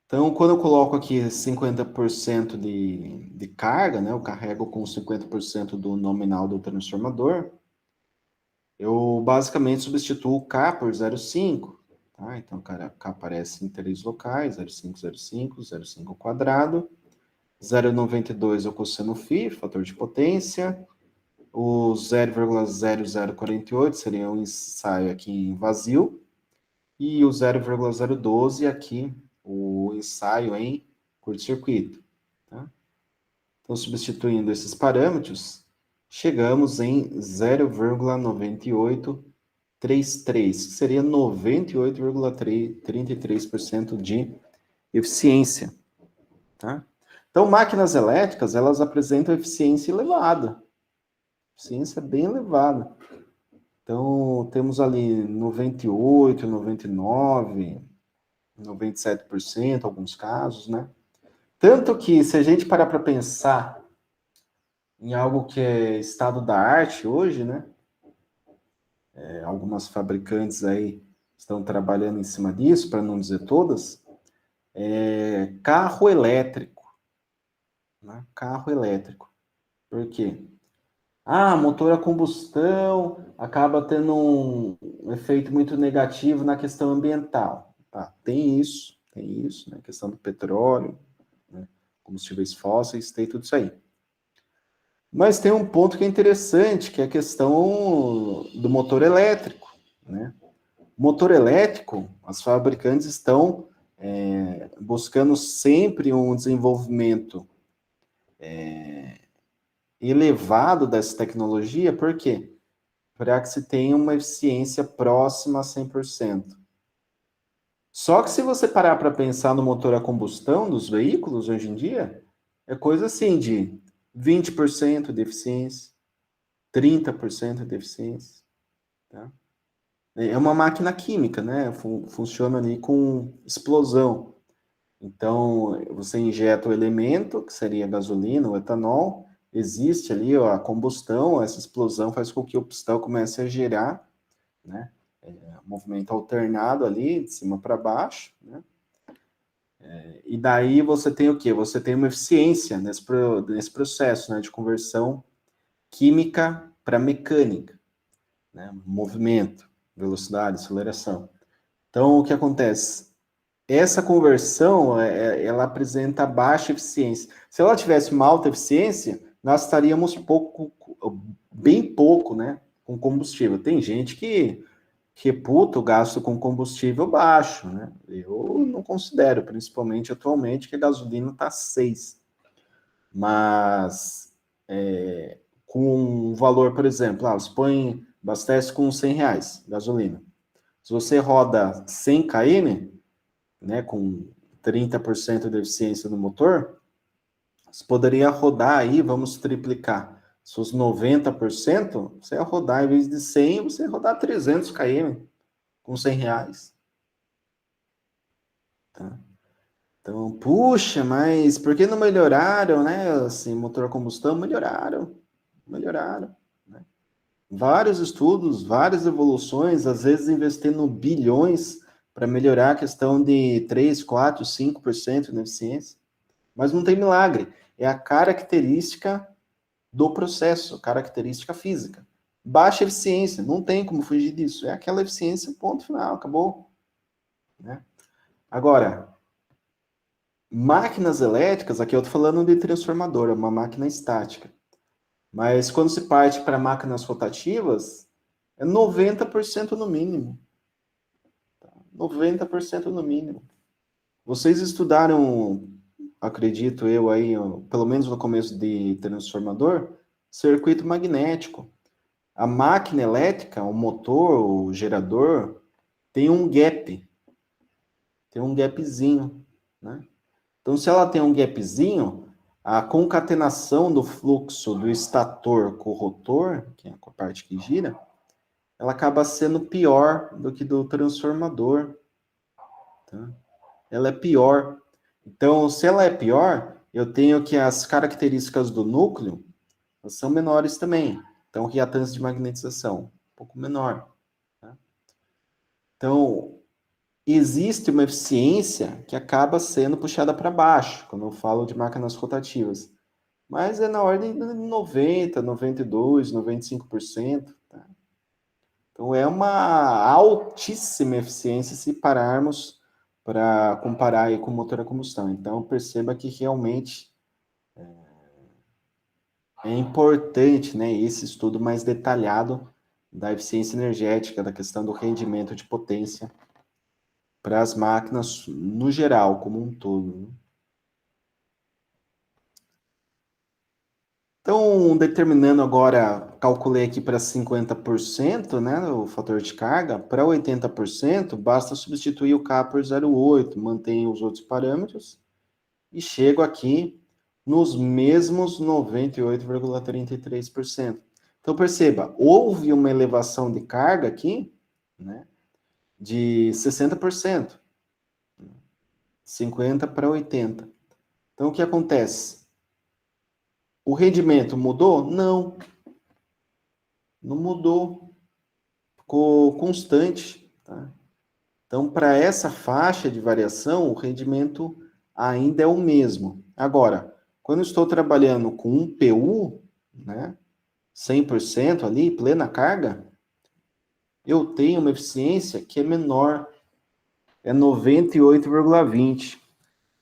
Então, quando eu coloco aqui 50% de carga, né, eu carrego com 50% do nominal do transformador, eu basicamente substituo o K por 0,5. Tá? Então, K aparece em três locais, 0,5, 0,5, 0,5 ao quadrado. 0,92 é o cosseno φ, fator de potência. O 0,0048 seria um ensaio aqui em vazio. E o 0,012 aqui, o ensaio em curto-circuito. Tá? Então, substituindo esses parâmetros, chegamos em 0,9833, que seria 98,33% de eficiência. Tá? Então, máquinas elétricas, elas apresentam eficiência elevada. Eficiência bem elevada. Então, temos ali 98, 99, 97%, alguns casos, né? Tanto que, se a gente parar para pensar em algo que é estado da arte hoje, né? Algumas fabricantes aí estão trabalhando em cima disso, para não dizer todas, carro elétrico. Né? Carro elétrico. Por quê? motor a combustão acaba tendo um efeito muito negativo na questão ambiental. Tá, tem isso, né? A questão do petróleo, né? Combustíveis fósseis, tem tudo isso aí. Mas tem um ponto que é interessante, que é a questão do motor elétrico, né? Motor elétrico, as fabricantes estão buscando sempre um desenvolvimento elevado dessa tecnologia, por quê? Para que se tenha uma eficiência próxima a 100%. Só que se você parar para pensar no motor a combustão dos veículos hoje em dia, é coisa assim de 20% de eficiência, 30% de eficiência. Tá? É uma máquina química, né? Funciona ali com explosão. Então, você injeta o elemento, que seria a gasolina, o etanol, existe ali ó, a combustão, essa explosão faz com que o pistão comece a girar, né? Movimento alternado ali, de cima para baixo, né? E daí você tem o quê? Você tem uma eficiência nesse processo, né, de conversão química para mecânica, né? Movimento, velocidade, aceleração. Então, o que acontece? Essa conversão, ela apresenta baixa eficiência. Se ela tivesse uma alta eficiência, nós estaríamos bem pouco, né, com combustível. Tem gente que reputa o gasto com combustível baixo, né? Eu não considero, principalmente atualmente, que a gasolina está 6. Mas com um valor, por exemplo, você abastece com R$ 100, gasolina. Se você roda 100 km, né, com 30% de eficiência no motor, você poderia rodar aí, vamos triplicar. Se os 90%, você ia rodar, em vez de 100, você ia rodar 300 km com R$ 100. Tá? Então, puxa, mas por que não melhoraram, né? Assim, motor a combustão, melhoraram. Né? Vários estudos, várias evoluções, às vezes investindo bilhões para melhorar a questão de 3, 4, 5% na eficiência. Mas não tem milagre. É a característica do processo, característica física. Baixa eficiência, não tem como fugir disso. É aquela eficiência, ponto final, acabou. Né? Agora, máquinas elétricas, aqui eu estou falando de transformador, é uma máquina estática. Mas quando se parte para máquinas rotativas, é 90% no mínimo. 90% no mínimo. Vocês estudaram, acredito eu aí, pelo menos no começo de transformador, circuito magnético. A máquina elétrica, o motor, o gerador, tem um gapzinho, né? Então, se ela tem um gapzinho, a concatenação do fluxo do estator com o rotor, que é a parte que gira, ela acaba sendo pior do que do transformador. Tá? Ela é pior. Então, se ela é pior, eu tenho que as características do núcleo são menores também. Então, reatância de magnetização, um pouco menor. Tá? Então, existe uma eficiência que acaba sendo puxada para baixo, quando eu falo de máquinas rotativas. Mas é na ordem de 90%, 92%, 95%. Tá? Então, é uma altíssima eficiência se pararmos para comparar aí com o motor a combustão. Então, perceba que realmente é importante, né, esse estudo mais detalhado da eficiência energética, da questão do rendimento de potência para as máquinas no geral, como um todo. Né? Então, determinando agora, calculei aqui para 50%, né, o fator de carga, para 80%, basta substituir o K por 0,8, mantém os outros parâmetros, e chego aqui nos mesmos 98,33%. Então, perceba, houve uma elevação de carga aqui, né, de 60%, 50 para 80. Então, o que acontece? O rendimento mudou? Não. Não mudou. Ficou constante. Tá? Então, para essa faixa de variação, o rendimento ainda é o mesmo. Agora, quando eu estou trabalhando com um PU, né, 100% ali, plena carga, eu tenho uma eficiência que é menor, é 98,20.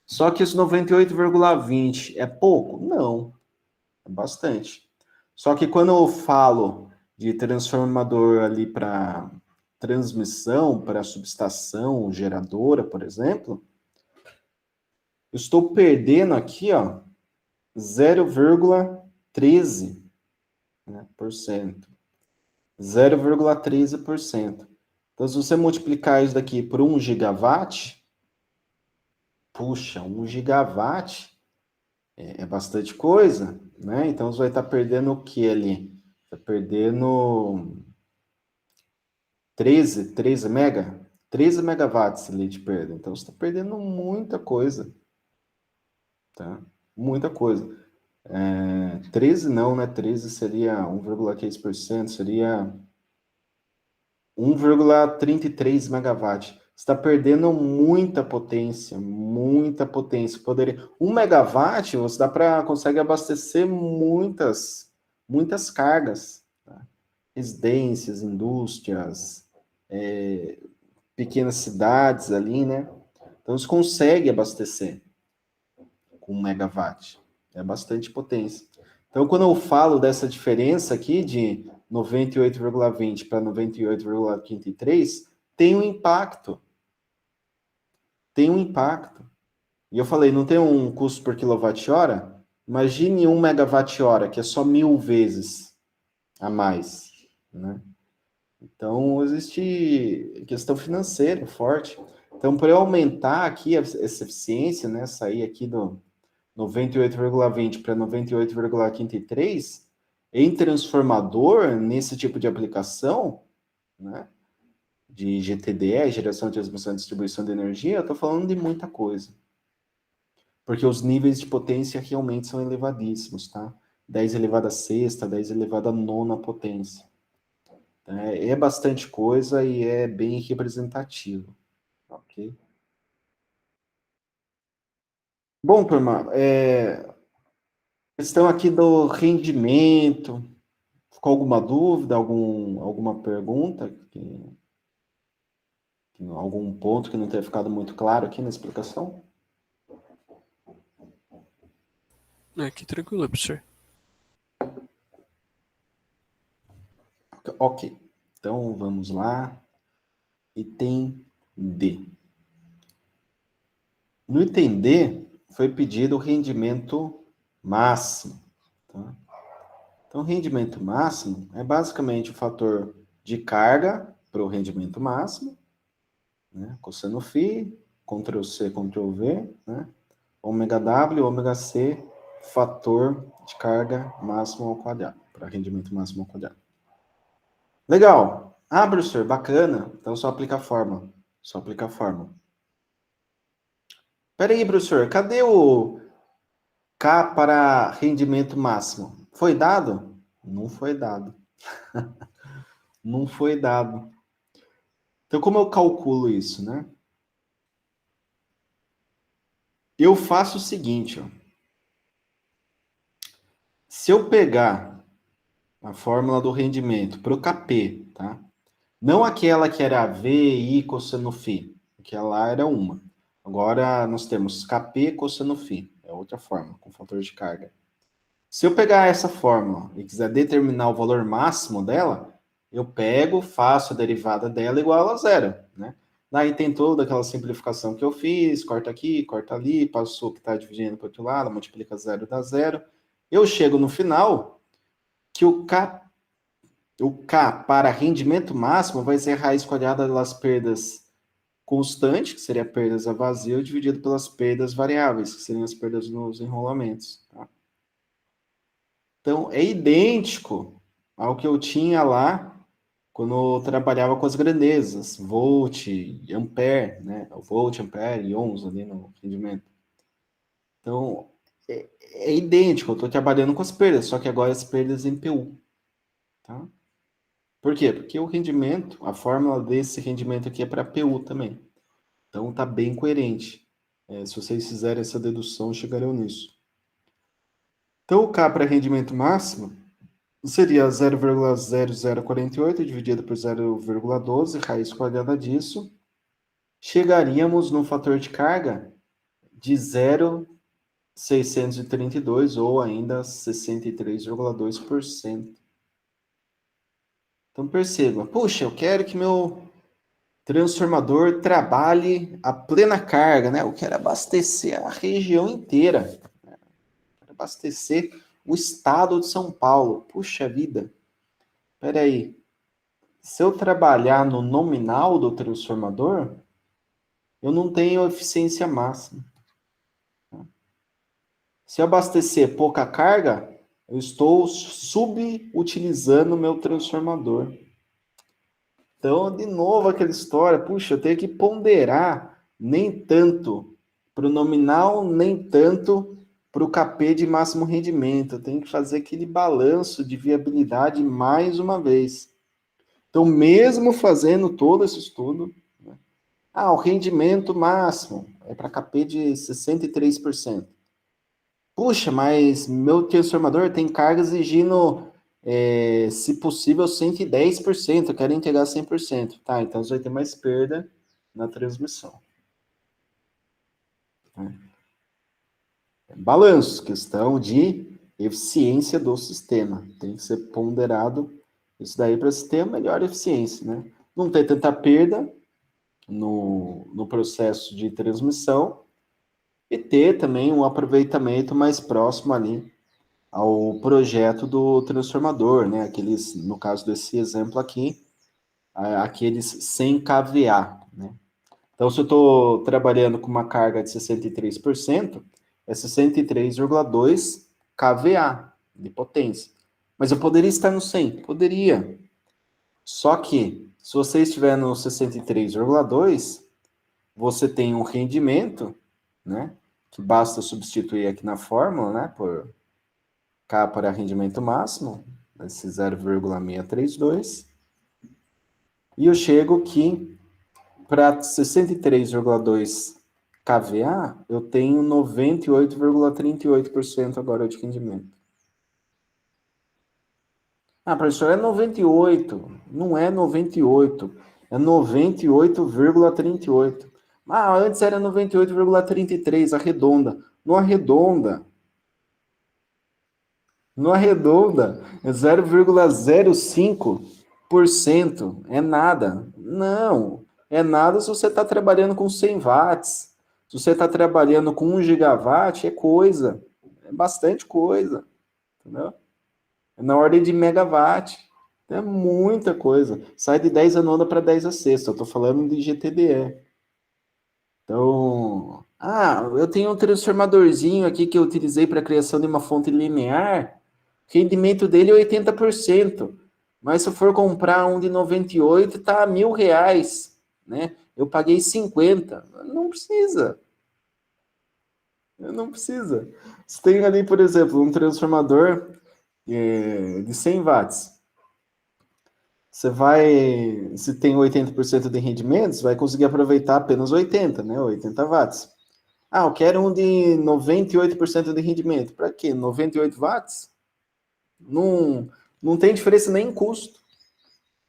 Só que esse 98,20 é pouco? Não, é bastante. Só que quando eu falo de transformador ali para transmissão, para subestação, geradora, por exemplo, eu estou perdendo aqui, ó, 0,13, né, por cento. 0,13%. Então, se você multiplicar isso daqui por 1 gigawatt, puxa, 1 gigawatt é bastante coisa, né? Então, você vai estar perdendo o que ali? Está perdendo 13 megawatts ali de perda. Então, você está perdendo muita coisa, tá? Muita coisa. 13 não, né? 13 seria 1,15%, seria 1,33 megawatts. Está perdendo muita potência, muita potência. Poderia 1 megawatt, você consegue abastecer muitas cargas, tá? Residências, indústrias, pequenas cidades ali, né? Então você consegue abastecer com 1 megawatt. É bastante potência. Então, quando eu falo dessa diferença aqui de 98,20 para 98,53, tem um impacto. Tem um impacto. E eu falei, não tem um custo por quilowatt-hora? Imagine 1 megawatt-hora, que é só 1000 vezes a mais, né? Então, existe questão financeira forte. Então, para eu aumentar aqui essa eficiência, né, sair aqui do 98,20 para 98,53, em transformador, nesse tipo de aplicação, né, de GTD, geração, transmissão e distribuição de energia, eu estou falando de muita coisa. Porque os níveis de potência realmente são elevadíssimos, tá? 10 elevado a sexta, 10 elevado a nona potência. É bastante coisa e é bem representativo, ok? Bom, turma, questão aqui do rendimento. Ficou alguma dúvida, alguma pergunta? Algum ponto que não tenha ficado muito claro aqui na explicação? Aqui tranquilo, professor. Ok. Então, vamos lá. Item D. No item D, foi pedido o rendimento máximo. Tá? Então, o rendimento máximo é basicamente o fator de carga para o rendimento máximo, né? Cosseno φ, Ctrl C, Ctrl V, né? Ômega W, ômega C, fator de carga máximo ao quadrado, para rendimento máximo ao quadrado. Legal. Ah, professor, bacana. Então, só aplicar a fórmula. Só aplicar a fórmula. Peraí, professor, cadê o K para rendimento máximo? Foi dado? Não foi dado. Não foi dado. Então, como eu calculo isso, né? Eu faço o seguinte, ó. Se eu pegar a fórmula do rendimento para o KP, tá? Não aquela que era VI cosseno φ, aquela lá era uma. Agora nós temos KP cosseno φ, é outra fórmula, com fator de carga. Se eu pegar essa fórmula e quiser determinar o valor máximo dela, eu pego, faço a derivada dela igual a zero, né? Daí tem toda aquela simplificação que eu fiz, corta aqui, corta ali, passou que está dividindo para o outro lado, multiplica zero, dá zero. Eu chego no final que o K para rendimento máximo vai ser a raiz quadrada das perdas constante, que seria perdas a vazio, dividido pelas perdas variáveis, que seriam as perdas nos enrolamentos. Tá? Então, é idêntico ao que eu tinha lá quando eu trabalhava com as grandezas, volt, ampere, né? Volt, ampere e ohms ali no rendimento. Então, é idêntico, eu estou trabalhando com as perdas, só que agora as perdas em PU. Tá? Por quê? Porque o rendimento, a fórmula desse rendimento aqui é para PU também. Então tá bem coerente. Se vocês fizerem essa dedução, chegarão nisso. Então o K para rendimento máximo seria 0,0048 dividido por 0,12, raiz quadrada disso. Chegaríamos no fator de carga de 0,632 ou ainda 63,2%. Então perceba, puxa, eu quero que meu transformador trabalhe a plena carga, né? Eu quero abastecer a região inteira, quero abastecer o estado de São Paulo. Puxa vida, peraí, se eu trabalhar no nominal do transformador, eu não tenho eficiência máxima. Se eu abastecer pouca carga, eu estou subutilizando o meu transformador. Então, de novo, aquela história, puxa, eu tenho que ponderar nem tanto para o nominal, nem tanto para o KP de máximo rendimento. Eu tenho que fazer aquele balanço de viabilidade mais uma vez. Então, mesmo fazendo todo esse estudo, né, o rendimento máximo é para KP de 63%. Puxa, mas meu transformador tem carga exigindo, se possível, 110%. Eu quero integrar 100%. Tá, então você vai ter mais perda na transmissão. Balanço, questão de eficiência do sistema. Tem que ser ponderado isso daí para se ter a melhor eficiência, né? Não ter tanta perda no processo de transmissão e ter também um aproveitamento mais próximo ali ao projeto do transformador, né? Aqueles, no caso desse exemplo aqui, aqueles 100 kVA, né? Então, se eu estou trabalhando com uma carga de 63%, é 63,2 kVA de potência. Mas eu poderia estar no 100? Poderia. Só que, se você estiver no 63,2, você tem um rendimento, né? Que basta substituir aqui na fórmula, né? Por K para rendimento máximo, esse 0,632. E eu chego que para 63,2 kVA, eu tenho 98,38% agora de rendimento. Professor, é 98. Não é 98. É 98,38. Antes era 98,33, arredonda. Não arredonda. Não arredonda. É 0,05%. É nada. Não. É nada se você está trabalhando com 100 watts. Se você está trabalhando com 1 gigawatt, é coisa. É bastante coisa. Entendeu? É na ordem de megawatt. É muita coisa. Sai de 10 a nona para 10 a sexta. Eu estou falando de GTDE. Então, eu tenho um transformadorzinho aqui que eu utilizei para a criação de uma fonte linear. O rendimento dele é 80%. Mas se eu for comprar um de 98, tá R$ 1.000, né? Eu paguei 50. Não precisa. Não precisa. Você tem ali, por exemplo, um transformador de 100 watts. Se tem 80% de rendimento, você vai conseguir aproveitar apenas 80, né? 80 watts. Eu quero um de 98% de rendimento. Para quê? 98 watts? Não tem diferença nem em custo,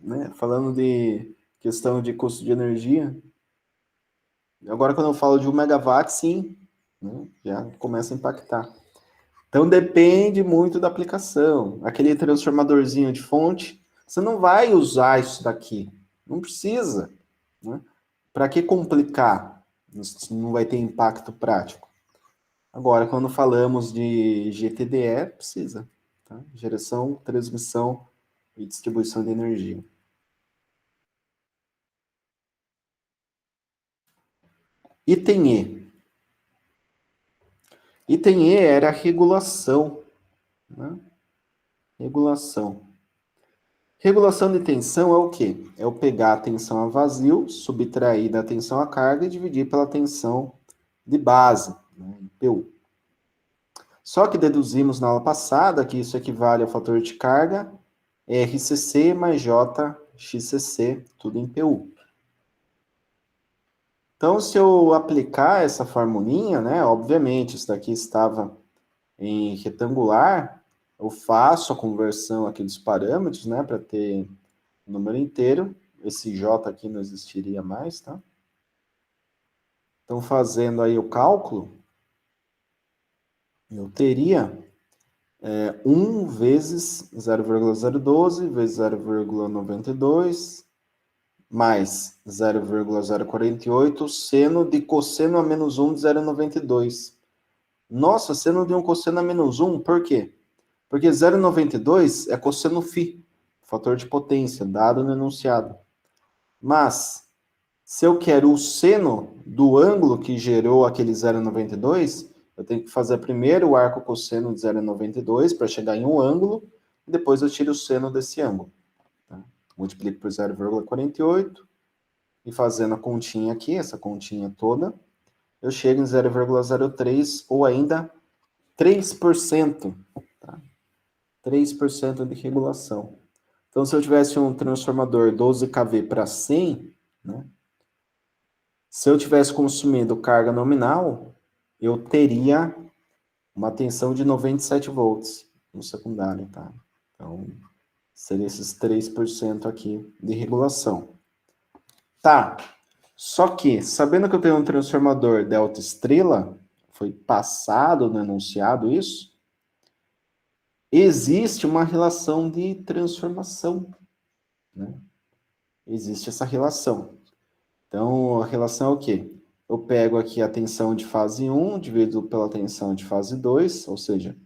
né? Falando de questão de custo de energia. Agora, quando eu falo de 1 megawatt, sim, né? Já começa a impactar. Então, depende muito da aplicação. Aquele transformadorzinho de fonte, você não vai usar isso daqui. Não precisa, né? Para que complicar? Isso não vai ter impacto prático. Agora, quando falamos de GTDE, precisa. Tá? Geração, transmissão e distribuição de energia. Item E. Item E era a regulação. Né? Regulação. Regulação de tensão é o quê? É eu pegar a tensão a vazio, subtrair da tensão a carga e dividir pela tensão de base, né? PU. Só que deduzimos na aula passada que isso equivale ao fator de carga RCC mais JXCC, tudo em PU. Então, se eu aplicar essa formulinha, né, obviamente, isso daqui estava em retangular, eu faço a conversão aqui dos parâmetros, né, para ter o número inteiro. Esse J aqui não existiria mais, tá? Então, fazendo aí o cálculo, eu teria 1 vezes 0,012 vezes 0,92 mais 0,048 seno de cosseno a menos 1 de 0,92. Nossa, seno de um cosseno a menos 1, por quê? Porque 0,92 é cosseno φ, fator de potência, dado no enunciado. Mas, se eu quero o seno do ângulo que gerou aquele 0,92, eu tenho que fazer primeiro o arco cosseno de 0,92 para chegar em um ângulo, e depois eu tiro o seno desse ângulo. Tá? Multiplico por 0,48, e fazendo a continha aqui, essa continha toda, eu chego em 0,03, ou ainda 3%. Tá? 3% de regulação. Então, se eu tivesse um transformador 12 kV para 100, né? Se eu tivesse consumindo carga nominal, eu teria uma tensão de 97 volts no secundário, tá? Então, seria esses 3% aqui de regulação. Tá, só que, sabendo que eu tenho um transformador delta estrela, foi passado no enunciado isso, existe uma relação de transformação, né? Existe essa relação. Então, a relação é o quê? Eu pego aqui a tensão de fase 1, divido pela tensão de fase 2, ou seja,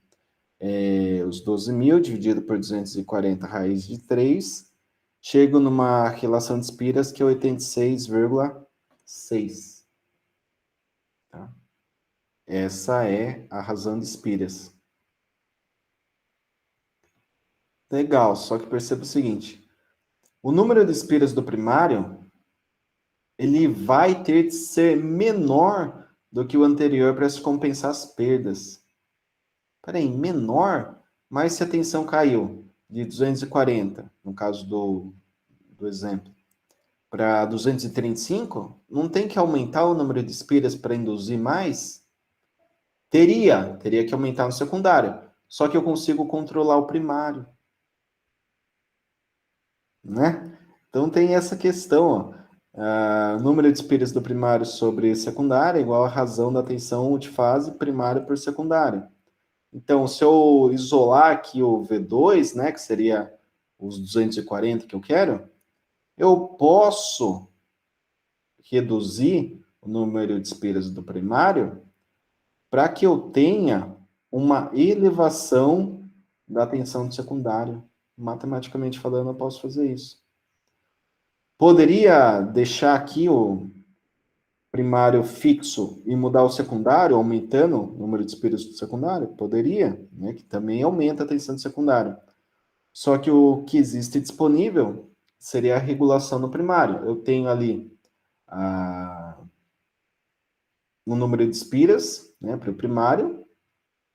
os 12.000 dividido por 240 raiz de 3, chego numa relação de espiras que é 86,6. Tá? Essa é a razão de espiras. Legal, só que perceba o seguinte, o número de espiras do primário ele vai ter de ser menor do que o anterior para se compensar as perdas. Peraí, menor? Mas se a tensão caiu de 240, no caso do exemplo, para 235, não tem que aumentar o número de espiras para induzir mais? Teria que aumentar no secundário. Só que eu consigo controlar o primário. Né? Então tem essa questão, ó. Número de espiras do primário sobre secundário é igual a razão da tensão multifase primário por secundário. Então, se eu isolar aqui o V2, né, que seria os 240 que eu quero, eu posso reduzir o número de espiras do primário para que eu tenha uma elevação da tensão do secundário. Matematicamente falando, eu posso fazer isso. Poderia deixar aqui o primário fixo e mudar o secundário, aumentando o número de espiras do secundário? Poderia, né? Que também aumenta a tensão do secundário. Só que o que existe disponível seria a regulação no primário. Eu tenho ali um número de espiras, né, para o primário,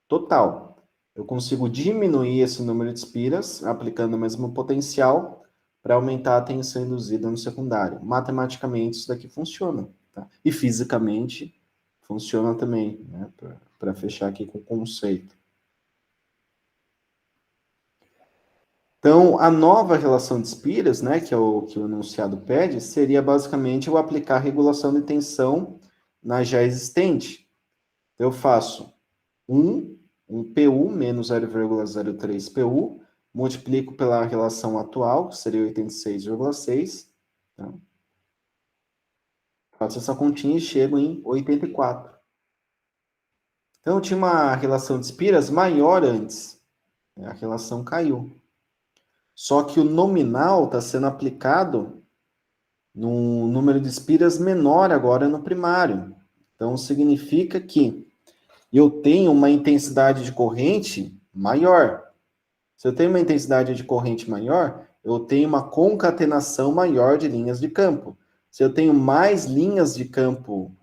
total. Eu consigo diminuir esse número de espiras, aplicando o mesmo potencial, para aumentar a tensão induzida no secundário. Matematicamente, isso daqui funciona. Tá? E fisicamente, funciona também, né? Para fechar aqui com o conceito. Então, a nova relação de espiras, né, que é o que o enunciado pede, seria basicamente eu aplicar regulação de tensão na já existente. Eu faço um PU menos 0,03 PU, multiplico pela relação atual, que seria 86,6, tá? Faço essa continha e chego em 84. Então, eu tinha uma relação de espiras maior antes. A relação caiu. Só que o nominal está sendo aplicado num número de espiras menor agora no primário. Então, significa que eu tenho uma intensidade de corrente maior. Se eu tenho uma intensidade de corrente maior, eu tenho uma concatenação maior de linhas de campo. Se eu tenho mais linhas de campo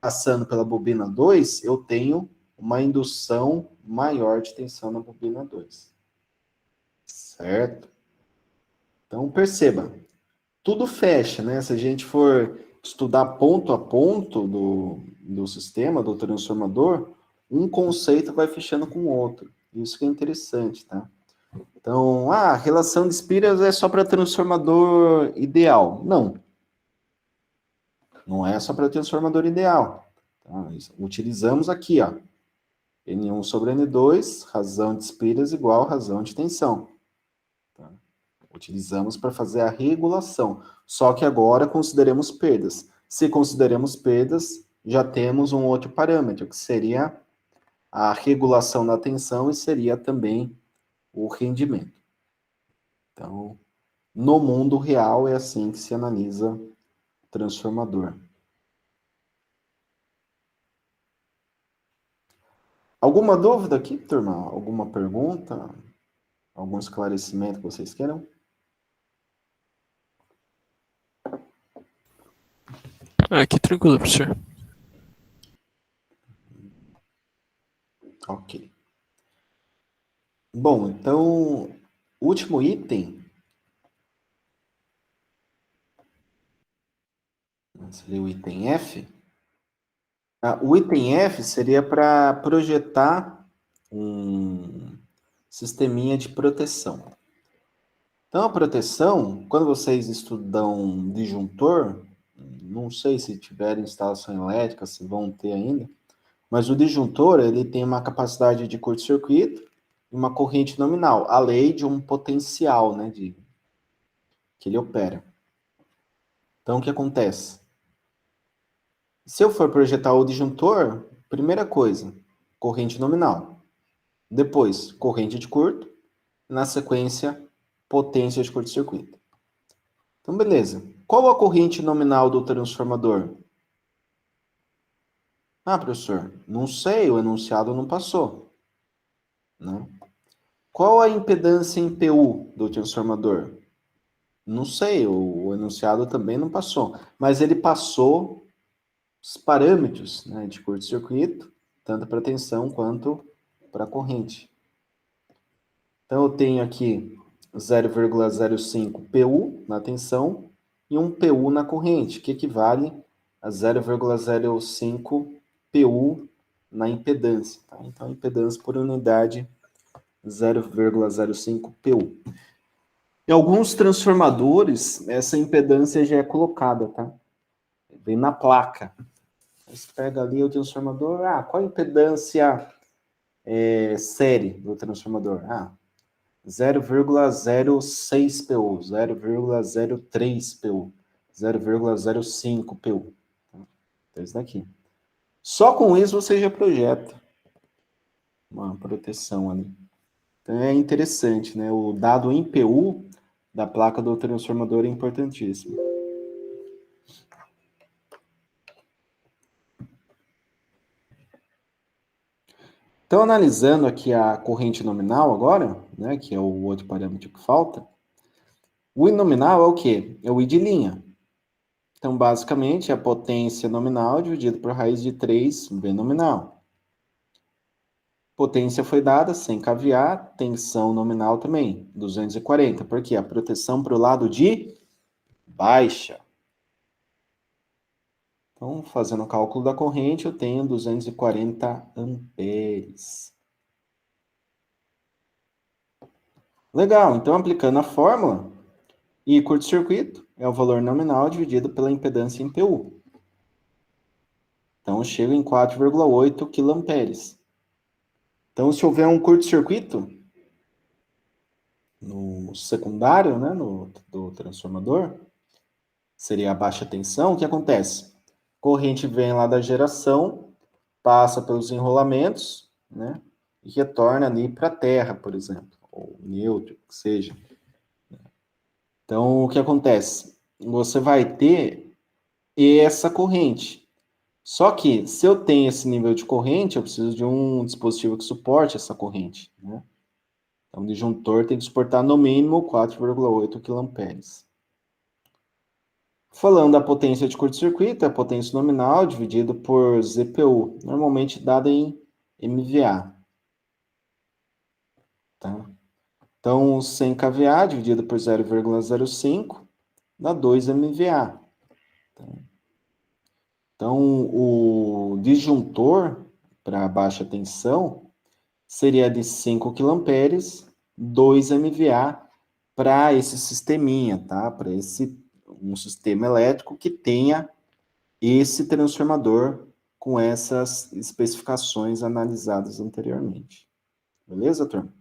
passando pela bobina 2, eu tenho uma indução maior de tensão na bobina 2. Certo? Então, perceba, tudo fecha, né? Se a gente for estudar ponto a ponto do sistema, do transformador, um conceito vai fechando com o outro. Isso que é interessante, tá? Então, a relação de Spears é só para transformador ideal. Não. Não é só para transformador ideal. Tá? Utilizamos aqui, ó. N1 sobre N2, razão de Spears igual razão de tensão. Tá? Utilizamos para fazer a regulação. Só que agora consideremos perdas. Se consideramos perdas, já temos um outro parâmetro, que seria a regulação da tensão e seria também o rendimento. Então, no mundo real é assim que se analisa o transformador. Alguma dúvida aqui, turma? Alguma pergunta? Algum esclarecimento que vocês queiram? Aqui tranquilo, professor. Ok. Bom, então, último item. Seria o item F. O item F seria para projetar um sisteminha de proteção. Então, a proteção, quando vocês estudam disjuntor, não sei se tiverem instalação elétrica, se vão ter ainda, mas o disjuntor, ele tem uma capacidade de curto-circuito e uma corrente nominal, a lei de um potencial, né, que ele opera. Então, o que acontece? Se eu for projetar o disjuntor, primeira coisa, corrente nominal. Depois, corrente de curto. Na sequência, potência de curto-circuito. Então, beleza. Qual a corrente nominal do transformador? Ah, professor, não sei, o enunciado não passou. Né? Qual a impedância em PU do transformador? Não sei, o enunciado também não passou. Mas ele passou os parâmetros, né, de curto-circuito, tanto para tensão quanto para corrente. Então, eu tenho aqui 0,05 PU na tensão e um PU na corrente, que equivale a 0,05 PU na impedância. Tá? Então, a impedância por unidade 0,05 PU. Em alguns transformadores, essa impedância já é colocada, tá? Vem na placa. Você pega ali o transformador, qual a impedância série do transformador? 0,06 PU, 0,03 PU, 0,05 PU. Então, isso daqui. Só com isso você já projeta uma proteção ali. Então é interessante, né? O dado em PU da placa do transformador é importantíssimo. Então, analisando aqui a corrente nominal agora, né, que é o outro parâmetro que falta, o I nominal é o quê? É o I de linha. Então, basicamente, é a potência nominal dividido por raiz de 3 V nominal. Potência foi dada, sem caviar, tensão nominal também, 240, porque a proteção para o lado de baixa. Então, fazendo o cálculo da corrente, eu tenho 240 amperes. Legal, então aplicando a fórmula, I curto-circuito é o valor nominal dividido pela impedância em PU. Então, eu chego em 4,8 kA. Então, se houver um curto-circuito no secundário, né, do transformador, seria a baixa tensão, o que acontece? Corrente vem lá da geração, passa pelos enrolamentos, né, e retorna ali para a terra, por exemplo, ou neutro, que seja. Então, o que acontece? Você vai ter essa corrente. Só que, se eu tenho esse nível de corrente, eu preciso de um dispositivo que suporte essa corrente, né? Então, o disjuntor tem que suportar no mínimo 4,8 kA. Falando da potência de curto-circuito, é a potência nominal dividido por ZPU, normalmente dada em MVA. Tá? Então, 100 kVA dividido por 0,05 dá 2 MVA. Então, o disjuntor para baixa tensão seria de 5 quilomperes, 2 MVA para esse sisteminha, tá? Para um sistema elétrico que tenha esse transformador com essas especificações analisadas anteriormente. Beleza, turma?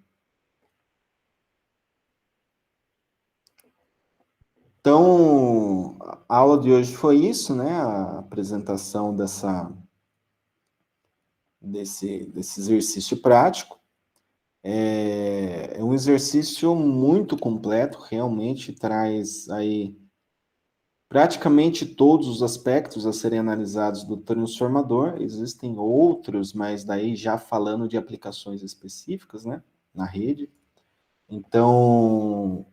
Então, a aula de hoje foi isso, né? A apresentação desse exercício prático. É um exercício muito completo, realmente traz aí praticamente todos os aspectos a serem analisados do transformador. Existem outros, mas daí já falando de aplicações específicas, né, na rede. Então,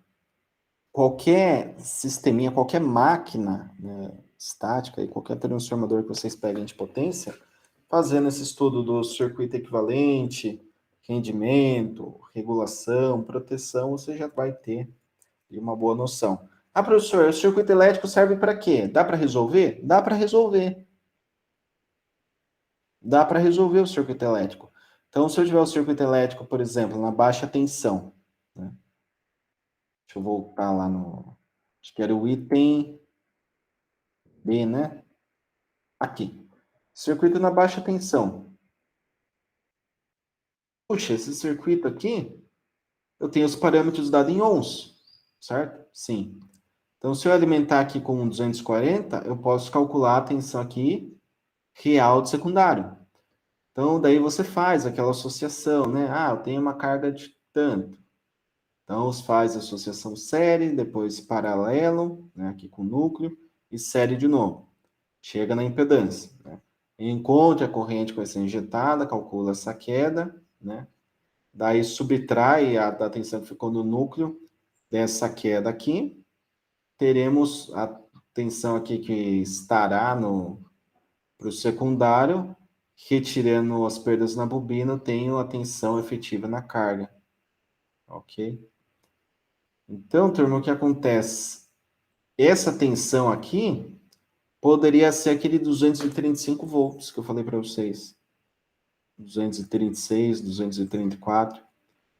qualquer sisteminha, qualquer máquina, né, estática e qualquer transformador que vocês peguem de potência, fazendo esse estudo do circuito equivalente, rendimento, regulação, proteção, você já vai ter uma boa noção. Ah, professor, o circuito elétrico serve para quê? Dá para resolver? Dá para resolver. Dá para resolver o circuito elétrico. Então, se eu tiver o circuito elétrico, por exemplo, na baixa tensão, né? Deixa eu voltar lá no... Acho que era o item B, né? Aqui. Circuito na baixa tensão. Puxa, esse circuito aqui, eu tenho os parâmetros dados em ohms, certo? Sim. Então, se eu alimentar aqui com 240, eu posso calcular a tensão aqui real de secundário. Então, daí você faz aquela associação, né? Ah, eu tenho uma carga de tanto. Então, você faz a associação série, depois paralelo, né, aqui com o núcleo, e série de novo. Chega na impedância, né? Encontre a corrente que vai ser injetada, calcula essa queda, né? Daí subtrai da tensão que ficou no núcleo dessa queda aqui. Teremos a tensão aqui que estará para o secundário, retirando as perdas na bobina, tenho a tensão efetiva na carga. Ok? Então, turma, o que acontece? Essa tensão aqui poderia ser aquele 235 volts que eu falei para vocês. 236, 234.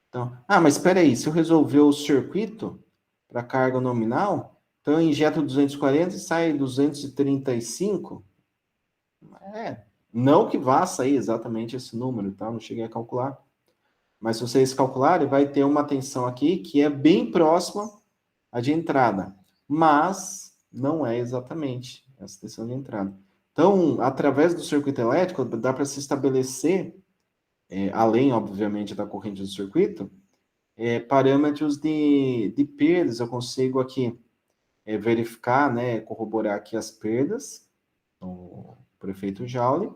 Então, mas espera aí, se eu resolver o circuito para carga nominal, então eu injeto 240 e sai 235. Não que vá sair exatamente esse número, tá? Não cheguei a calcular. Mas se vocês calcularem, vai ter uma tensão aqui que é bem próxima à de entrada. Mas não é exatamente essa tensão de entrada. Então, através do circuito elétrico, dá para se estabelecer, além, obviamente, da corrente do circuito, parâmetros de perdas. Eu consigo aqui verificar, né, corroborar aqui as perdas, por efeito Joule.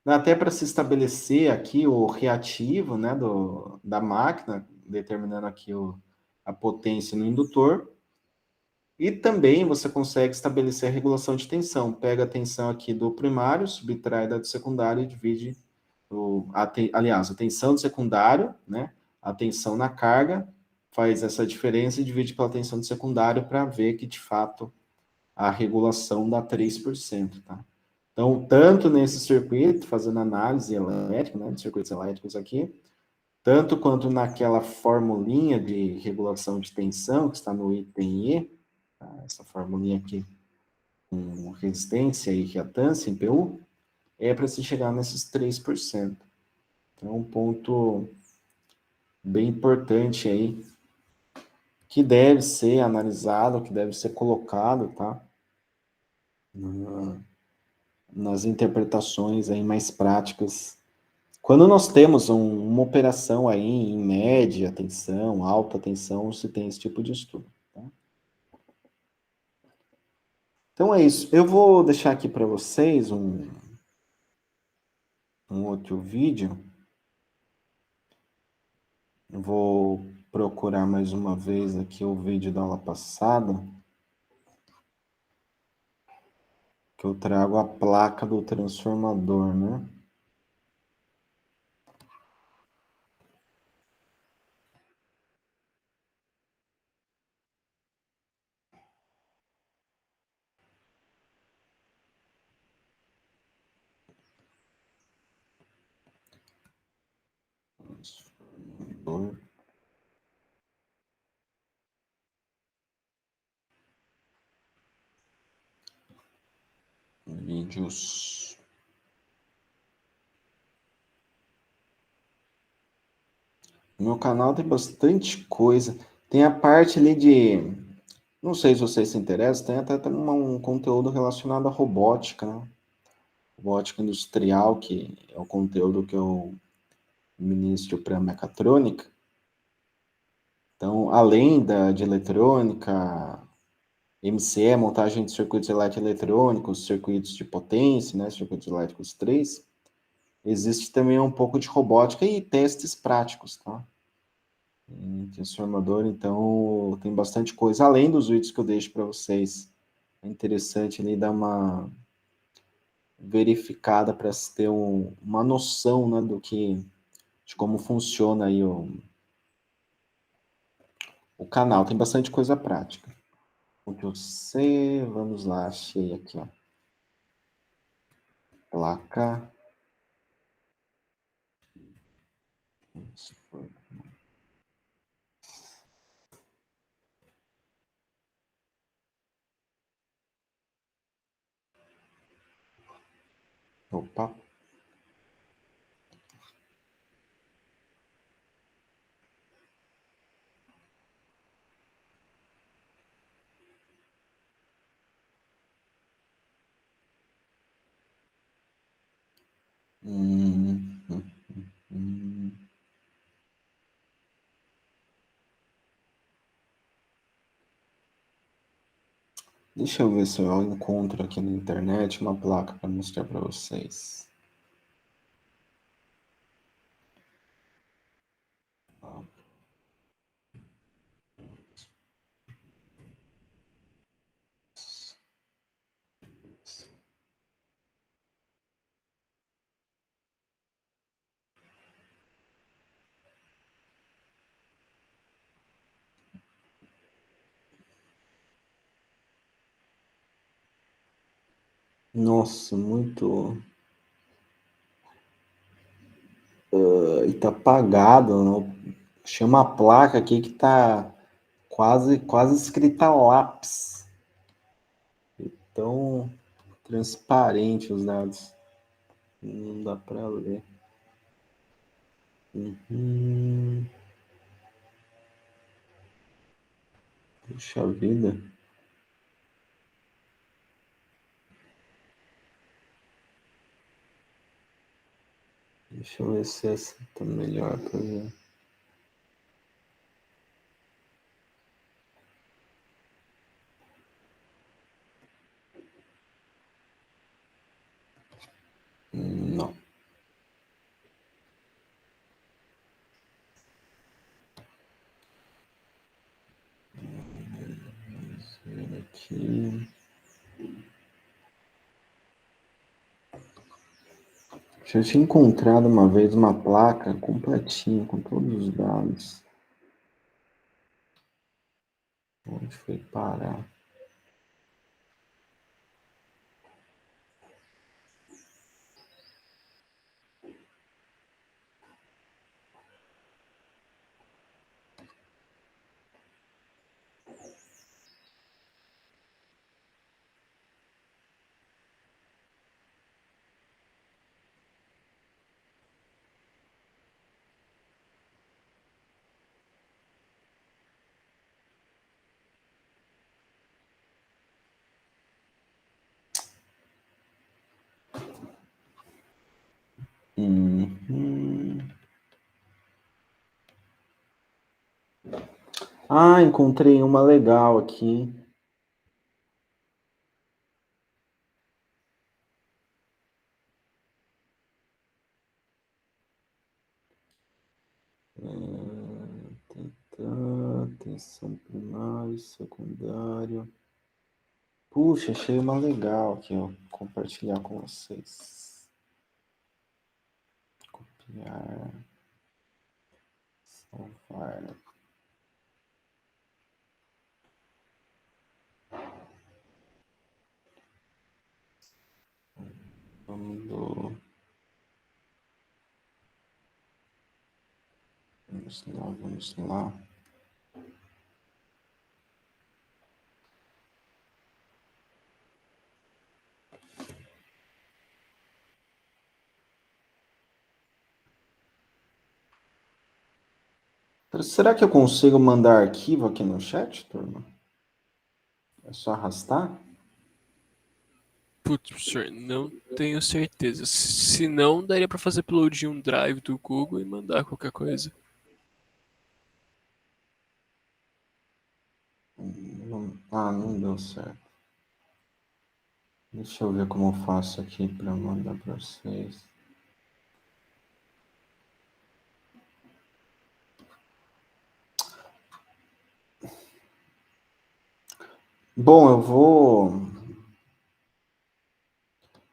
Até para se estabelecer aqui o reativo, né, da máquina, determinando aqui a potência no indutor. E também você consegue estabelecer a regulação de tensão. Pega a tensão aqui do primário, subtrai da do secundário e divide, aliás, a tensão do secundário, né, a tensão na carga, faz essa diferença e divide pela tensão do secundário para ver que, de fato, a regulação dá 3%, tá? Então, tanto nesse circuito, fazendo análise elétrica, né, de circuitos elétricos aqui, tanto quanto naquela formulinha de regulação de tensão, que está no item E, tá? Essa formulinha aqui, com resistência e reatância em PU, é para se chegar nesses 3%. Então, é um ponto bem importante aí, que deve ser analisado, que deve ser colocado, tá? Nas interpretações aí mais práticas. Quando nós temos uma operação aí em média tensão, alta tensão, se tem esse tipo de estudo. Tá? Então é isso. Eu vou deixar aqui para vocês um outro vídeo. Eu vou procurar mais uma vez aqui o vídeo da aula passada, que eu trago a placa do transformador, né? Vídeos. No meu canal tem bastante coisa. Tem a parte ali de. Não sei se vocês se interessam, tem até um conteúdo relacionado à robótica, né? Robótica industrial, que é o conteúdo que eu ministro para mecatrônica. Então, além de eletrônica, MCE, montagem de circuitos eletroeletrônicos, circuitos de potência, né, circuitos elétricos 3, existe também um pouco de robótica e testes práticos, tá? Em transformador, então, tem bastante coisa, além dos vídeos que eu deixo para vocês. É interessante ali dar uma verificada para ter uma noção, né, de como funciona aí o canal. Tem bastante coisa prática. Ctrl C, vamos lá, achei aqui, ó. Placa. Opa. Hum, hum, hum. Deixa eu ver se eu encontro aqui na internet uma placa para mostrar para vocês. Nossa, muito. E tá apagado, né? Achei uma placa aqui que tá quase escrita lápis. Tão transparente os dados. Não dá para ler. Uhum. Puxa vida. Deixa eu ver se essa tá melhor para ver. Não. Aqui. Já tinha encontrado uma vez uma placa completinha com todos os dados. Onde foi parar? Uhum. Ah, encontrei uma legal aqui. Tensão primária, secundária. Puxa, achei uma legal aqui, ó. Compartilhar com vocês. Copiar. Salvar. Vamos Vamos lá. Será que eu consigo mandar arquivo aqui no chat, turma? É só arrastar? Putz, professor, não tenho certeza. Se não, daria pra fazer upload de um drive do Google e mandar qualquer coisa. Não deu certo. Deixa eu ver como eu faço aqui para mandar para vocês. Bom, eu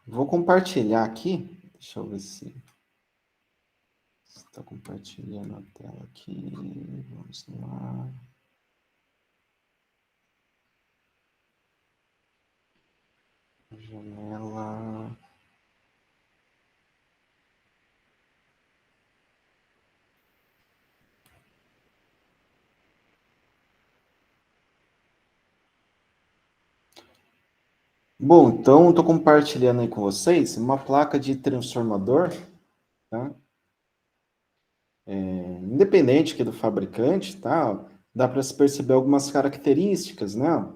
vou compartilhar aqui. Deixa eu ver se está compartilhando a tela aqui. Vamos lá. Janela. Bom, então estou compartilhando aí com vocês uma placa de transformador, tá? Independente aqui do fabricante, tá? Dá para se perceber algumas características, né?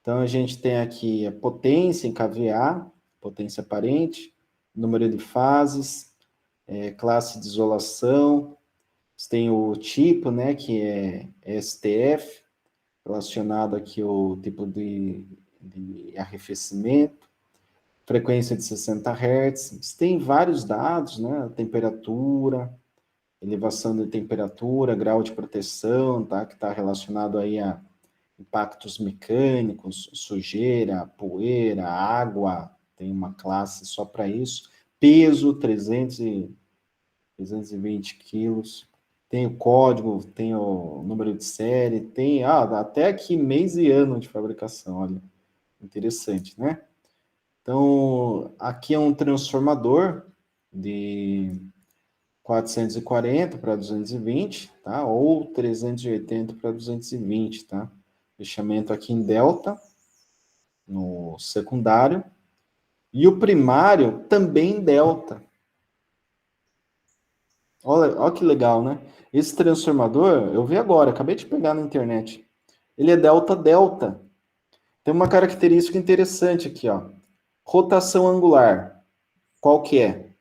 Então, a gente tem aqui a potência em kVA, potência aparente, número de fases, classe de isolação, você tem o tipo, né, que é STF, relacionado aqui ao tipo de arrefecimento, frequência de 60 Hz, você tem vários dados, né, temperatura, elevação de temperatura, grau de proteção, tá, que está relacionado aí a impactos mecânicos, sujeira, poeira, água, tem uma classe só para isso. Peso, 320 quilos. Tem o código, tem o número de série, tem até aqui mês e ano de fabricação, olha. Interessante, né? Então, aqui é um transformador de 440 para 220, tá? Ou 380 para 220, tá? Fechamento aqui em delta, no secundário, e o primário também em delta. Olha que legal, né? Esse transformador, eu vi agora, acabei de pegar na internet. Ele é delta-delta. Tem uma característica interessante aqui, ó. Rotação angular. Qual que é?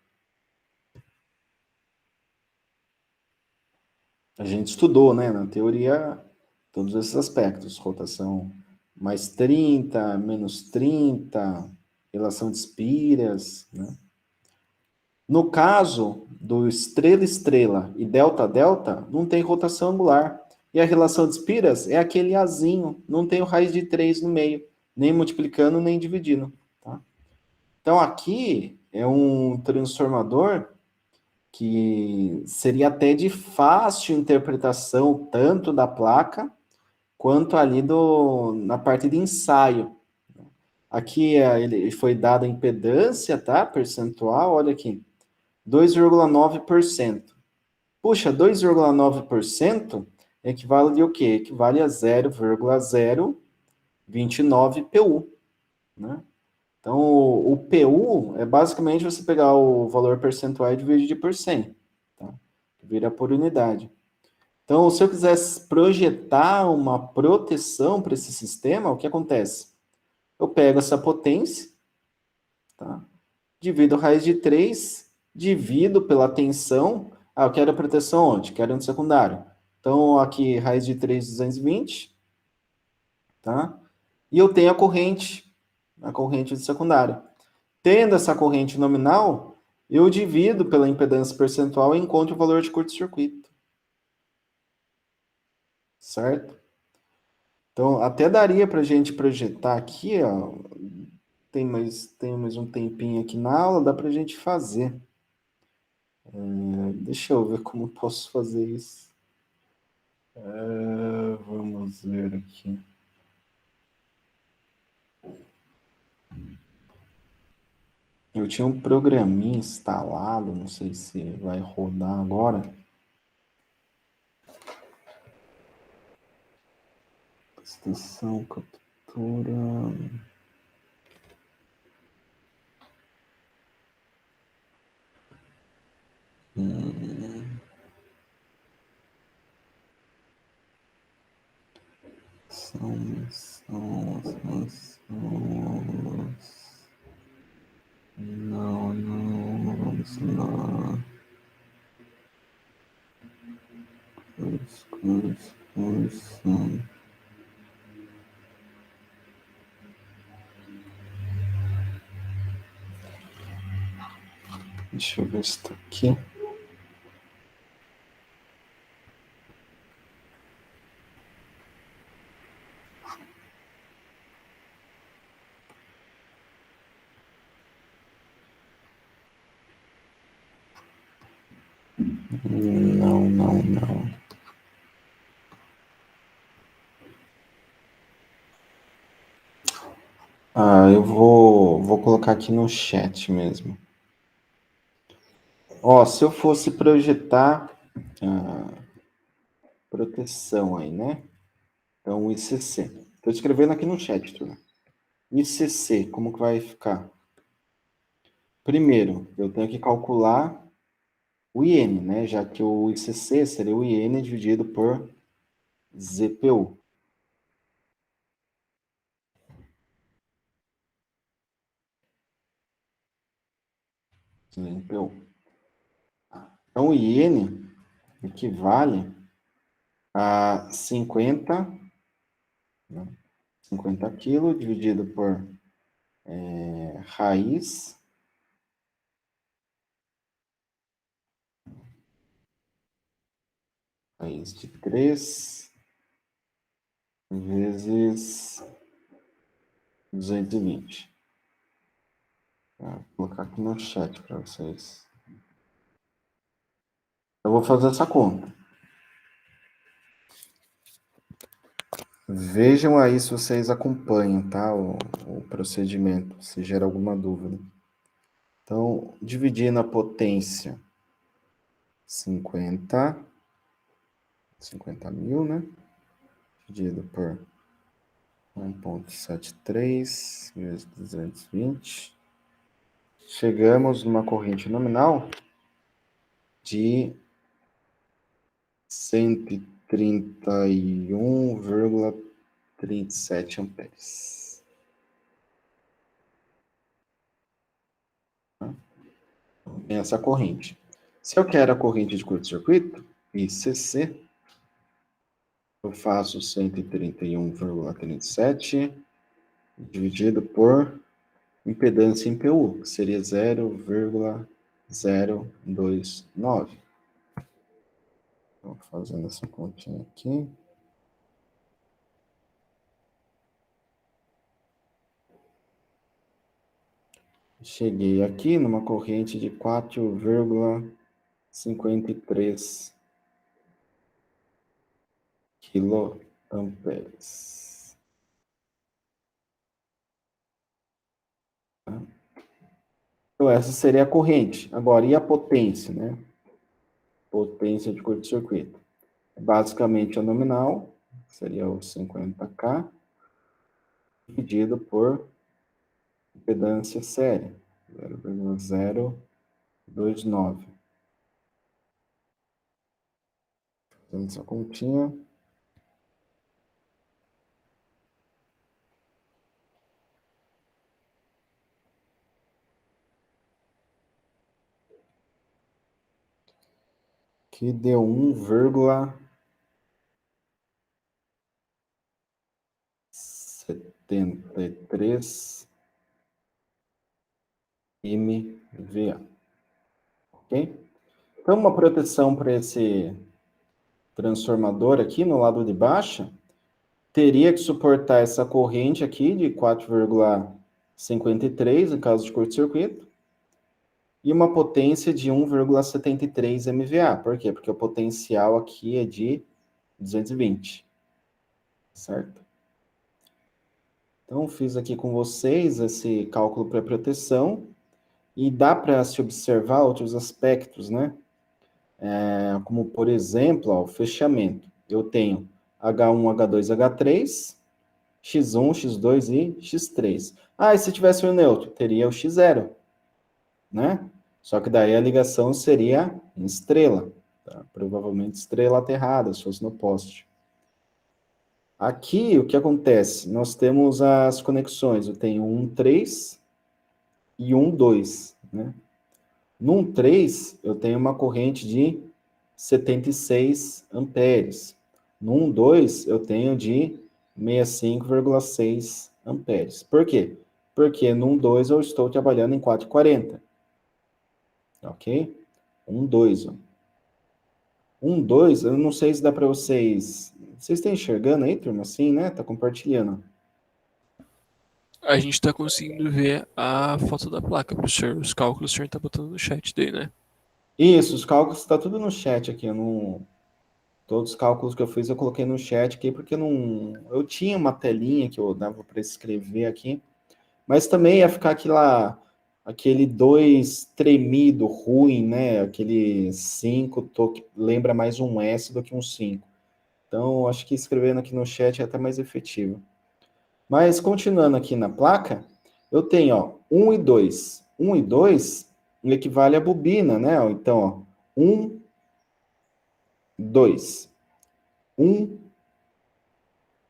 A gente estudou, né, na teoria, todos esses aspectos. Rotação mais 30, menos 30, relação de espiras, né? No caso do estrela-estrela e delta-delta, não tem rotação angular. E a relação de espiras é aquele azinho, não tem o raiz de 3 no meio, nem multiplicando, nem dividindo. Tá? Então, aqui é um transformador que seria até de fácil interpretação, tanto da placa, quanto ali na parte de ensaio. Aqui ele foi dada a impedância, tá? Percentual, olha aqui. 2,9%. Puxa, 2,9% equivale a o quê? Equivale a 0,029 PU, né? Então, o PU é basicamente você pegar o valor percentual e dividir por 100, tá? Vira por unidade. Então, se eu quisesse projetar uma proteção para esse sistema, o que acontece? Eu pego essa potência, tá? Divido raiz de 3, divido pela tensão. Eu quero proteção onde? Quero no secundário. Então, aqui, raiz de 3, 220, tá? E eu tenho a corrente do secundário. Tendo essa corrente nominal, eu divido pela impedância percentual e encontro o valor de curto-circuito. Certo? Então, até daria para a gente projetar aqui, ó, tem mais um tempinho aqui na aula, dá para a gente fazer. Deixa eu ver como posso fazer isso. Vamos ver aqui. Eu tinha um programinha instalado, não sei se vai rodar agora. Estação, captura. São. Não, vamos lá. São. Deixa eu ver se está aqui. Não. Eu vou colocar aqui no chat mesmo. Se eu fosse projetar proteção aí, né? Então, o ICC. Estou escrevendo aqui no chat, turma. ICC, como que vai ficar? Primeiro, eu tenho que calcular o IN, né? Já que o ICC seria o IN dividido por ZPU. ZPU. Então, o IN equivale a 50 quilos dividido por raiz de 3 vezes 220. Vou colocar aqui no chat para vocês. Eu vou fazer essa conta. Vejam aí se vocês acompanham, tá? O procedimento, se gera alguma dúvida. Então, dividir na potência 50 mil, né? Dividido por 1,73 vezes 220. Chegamos numa corrente nominal de 131,37 amperes. Tem essa corrente. Se eu quero a corrente de curto-circuito, ICC, eu faço 131,37 dividido por impedância em PU, que seria 0,029. Estou fazendo essa continha aqui. Cheguei aqui numa corrente de 4,53 quiloamperes. Então, essa seria a corrente. Agora, e a potência, né? Potência de curto-circuito. Basicamente, a nominal, seria o 50K, dividido por impedância séria, 0,029. Fazendo essa continha. Que deu 1,73 MVA. Ok? Então, uma proteção para esse transformador aqui no lado de baixo teria que suportar essa corrente aqui de 4,53 em caso de curto-circuito e uma potência de 1,73 MVA. Por quê? Porque o potencial aqui é de 220. Certo? Então, fiz aqui com vocês esse cálculo para proteção e dá para se observar outros aspectos, né? Como, por exemplo, o fechamento. Eu tenho H1, H2, H3, x1, x2 e x3. Ah, e se tivesse o neutro? Teria o x0, né? Só que daí a ligação seria em estrela. Tá? Provavelmente estrela aterrada, se fosse no poste. Aqui, o que acontece? Nós temos as conexões. Eu tenho um 3 e um 2, né? No 3, eu tenho uma corrente de 76 amperes. No 2, eu tenho de 65,6 amperes. Por quê? Porque no 2 eu estou trabalhando em 440. Ok? 2. 2, eu não sei se dá para vocês... Vocês estão enxergando aí, turma? Sim, né? Tá compartilhando. A gente tá conseguindo ver a foto da placa, professor. Os cálculos o senhor tá botando no chat daí, né? Isso, os cálculos está tudo no chat aqui. Todos os cálculos que eu fiz eu coloquei no chat aqui, porque eu tinha uma telinha que eu dava para escrever aqui, mas também ia ficar aquele 2 tremido, ruim, né? Aquele 5 lembra mais um S do que um 5. Então, acho que escrevendo aqui no chat é até mais efetivo. Mas, continuando aqui na placa, eu tenho, ó, 1 e 2. 1 e 2 equivale à bobina, né? Então, ó, 1, 2. 1,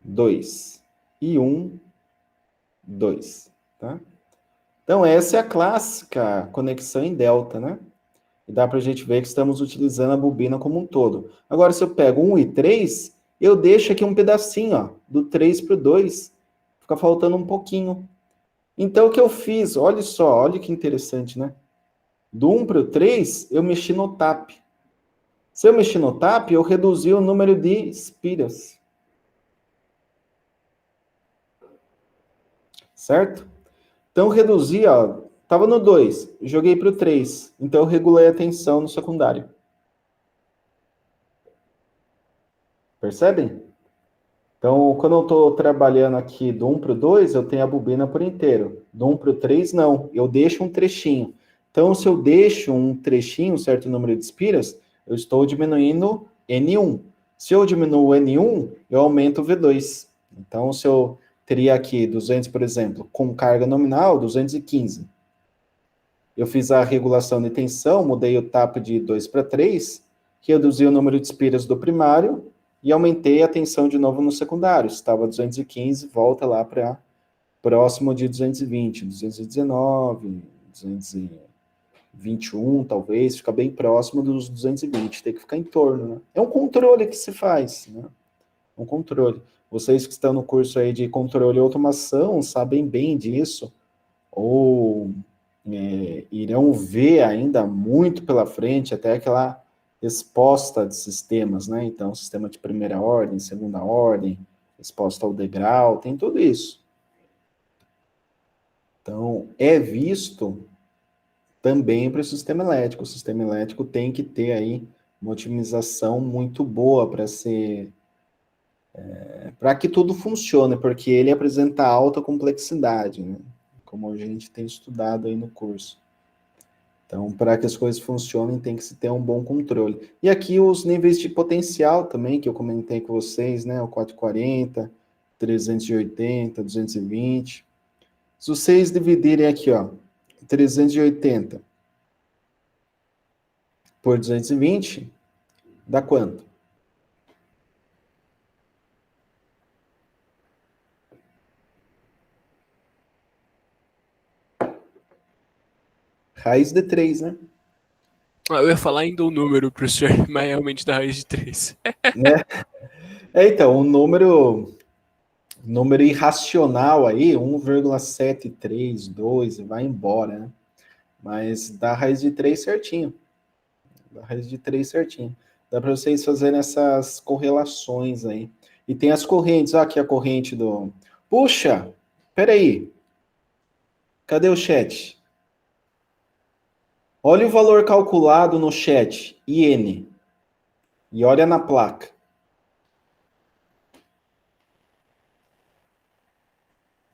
2. E 1, 2. Tá? Então, essa é a clássica conexão em delta, né? E dá para a gente ver que estamos utilizando a bobina como um todo. Agora, se eu pego 1 e 3, eu deixo aqui um pedacinho, ó, do 3 para o 2. Fica faltando um pouquinho. Então, o que eu fiz? Olha só, olha que interessante, né? Do 1 para o 3, eu mexi no TAP. Se eu mexi no TAP, eu reduzi o número de espiras. Certo? Então, reduzi, ó, estava no 2, joguei para o 3. Então, eu regulei a tensão no secundário. Percebem? Então, quando eu estou trabalhando aqui do 1 para o 2, eu tenho a bobina por inteiro. Do 1 para o 3, não. Eu deixo um trechinho. Então, se eu deixo um trechinho, um certo número de espiras, eu estou diminuindo N1. Se eu diminuo N1, eu aumento o V2. Então, se eu teria aqui 200, por exemplo, com carga nominal, 215. Eu fiz a regulação de tensão, mudei o TAP de 2 para 3, reduzi o número de espiras do primário e aumentei a tensão de novo no secundário. Estava 215, volta lá para próximo de 220, 219, 221, talvez, fica bem próximo dos 220, tem que ficar em torno, né? É um controle que se faz, né? Um controle. Vocês que estão no curso aí de controle e automação sabem bem disso, ou irão ver ainda muito pela frente até aquela resposta de sistemas, né? Então, sistema de primeira ordem, segunda ordem, resposta ao degrau, tem tudo isso. Então, é visto também para o sistema elétrico. O sistema elétrico tem que ter aí uma otimização muito boa para que tudo funcione, porque ele apresenta alta complexidade, né? Como a gente tem estudado aí no curso. Então, para que as coisas funcionem, tem que se ter um bom controle. E aqui os níveis de potencial também, que eu comentei com vocês, né? O 440, 380, 220. Se vocês dividirem aqui, ó, 380 por 220, dá quanto? Raiz de 3, né? Ah, eu ia falar ainda o número, professor, mas realmente da raiz de 3. Né? Então, o número irracional aí, 1,732, vai embora, né? Mas dá raiz de 3 certinho. Dá raiz de 3 certinho. Dá para vocês fazerem essas correlações aí. E tem as correntes. Ah, aqui a corrente do... Puxa, peraí. Cadê o chat? Olha o valor calculado no chat, IN. E olha na placa.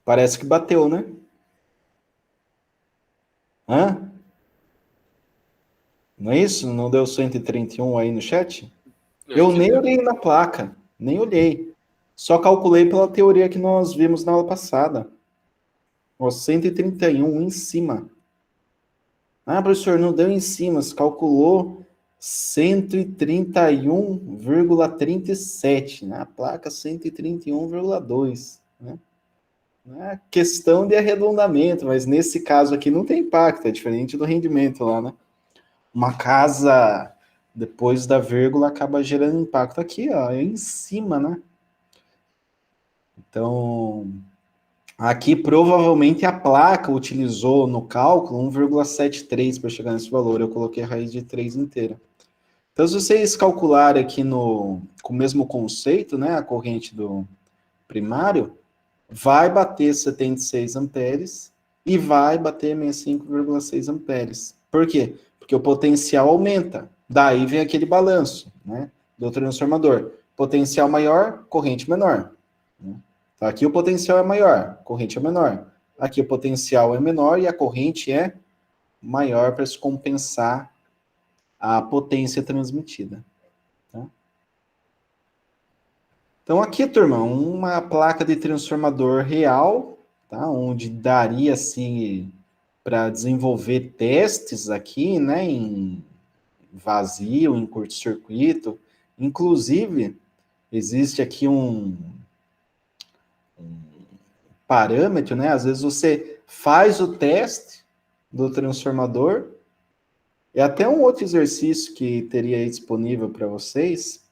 Parece que bateu, né? Hã? Não é isso? Não deu 131 aí no chat? Acho Eu que nem deu. olhei na placa. Nem olhei. Só calculei pela teoria que nós vimos na aula passada. Ó, 131 em cima. Ah, professor, não deu em cima, você calculou 131,37, né? A placa 131,2, né? É questão de arredondamento, mas nesse caso aqui não tem impacto, é diferente do rendimento lá, né? Uma casa, depois da vírgula, acaba gerando impacto aqui, ó, é em cima, né? Então, aqui provavelmente a placa utilizou no cálculo 1,73 para chegar nesse valor, eu coloquei a raiz de 3 inteira. Então, se vocês calcularem aqui com o mesmo conceito, né, a corrente do primário, vai bater 76 amperes e vai bater 65,6 amperes. Por quê? Porque o potencial aumenta. Daí vem aquele balanço, né, do transformador. Potencial maior, corrente menor. Né? Então, aqui o potencial é maior, corrente é menor. Aqui o potencial é menor e a corrente é maior para se compensar a potência transmitida. Tá? Então, aqui, turma, uma placa de transformador real, tá? Onde daria, assim, para desenvolver testes aqui, né, em vazio, em curto-circuito. Inclusive, existe aqui um parâmetro, né? Às vezes você faz o teste do transformador, e até um outro exercício que teria aí disponível para vocês,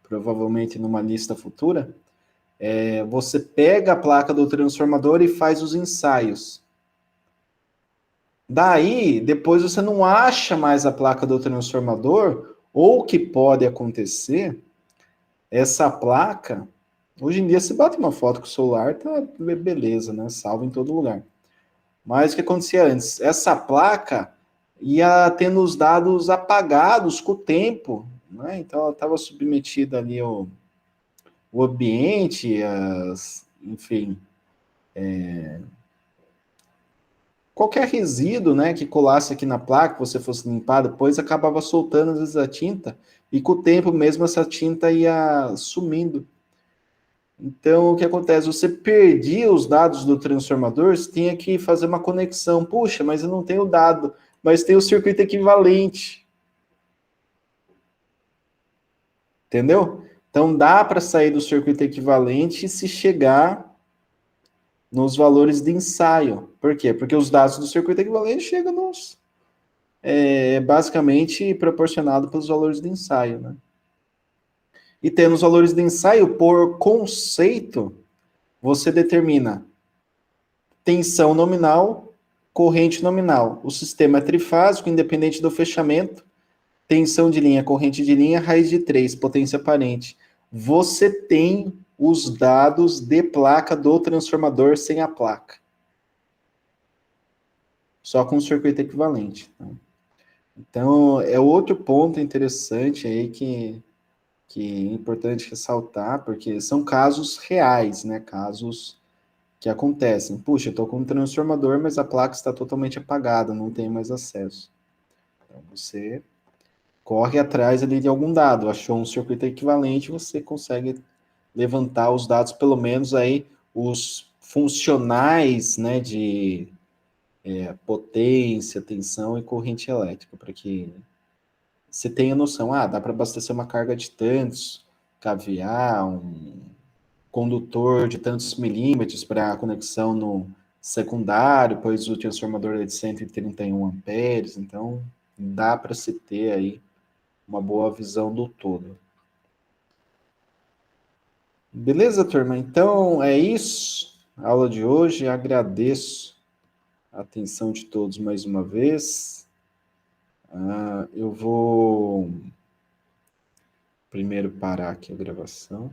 provavelmente numa lista futura, você pega a placa do transformador e faz os ensaios. Daí, depois você não acha mais a placa do transformador, ou o que pode acontecer, essa placa, hoje em dia se bate uma foto com o celular, tá beleza, né? Salva em todo lugar. Mas o que acontecia antes? Essa placa ia tendo os dados apagados com o tempo, né? Então ela estava submetida ali o ambiente, enfim, qualquer resíduo, né, que colasse aqui na placa, que você fosse limpar depois, acabava soltando às vezes a tinta, e com o tempo mesmo essa tinta ia sumindo. Então, o que acontece? Você perdia os dados do transformador, você tinha que fazer uma conexão. Puxa, mas eu não tenho dado, mas tem o circuito equivalente. Entendeu? Então, dá para sair do circuito equivalente se chegar nos valores de ensaio. Por quê? Porque os dados do circuito equivalente chegam basicamente proporcionado pelos valores de ensaio, né? E tendo os valores de ensaio, por conceito, você determina tensão nominal, corrente nominal. O sistema é trifásico, independente do fechamento, tensão de linha, corrente de linha, raiz de 3, potência aparente. Você tem os dados de placa do transformador sem a placa. Só com o circuito equivalente. Tá? Então, é outro ponto interessante aí que é importante ressaltar, porque são casos reais, né? Casos que acontecem. Puxa, eu estou com um transformador, mas a placa está totalmente apagada, não tem mais acesso. Então, você corre atrás ali de algum dado, achou um circuito equivalente, você consegue levantar os dados, pelo menos aí, os funcionais, né, de potência, tensão e corrente elétrica, para que você tenha noção, dá para abastecer uma carga de tantos, kVA, um condutor de tantos milímetros para conexão no secundário, pois o transformador é de 131 amperes, então dá para se ter aí uma boa visão do todo. Beleza, turma? Então é isso. A aula de hoje. Agradeço a atenção de todos mais uma vez. Eu vou primeiro parar aqui a gravação.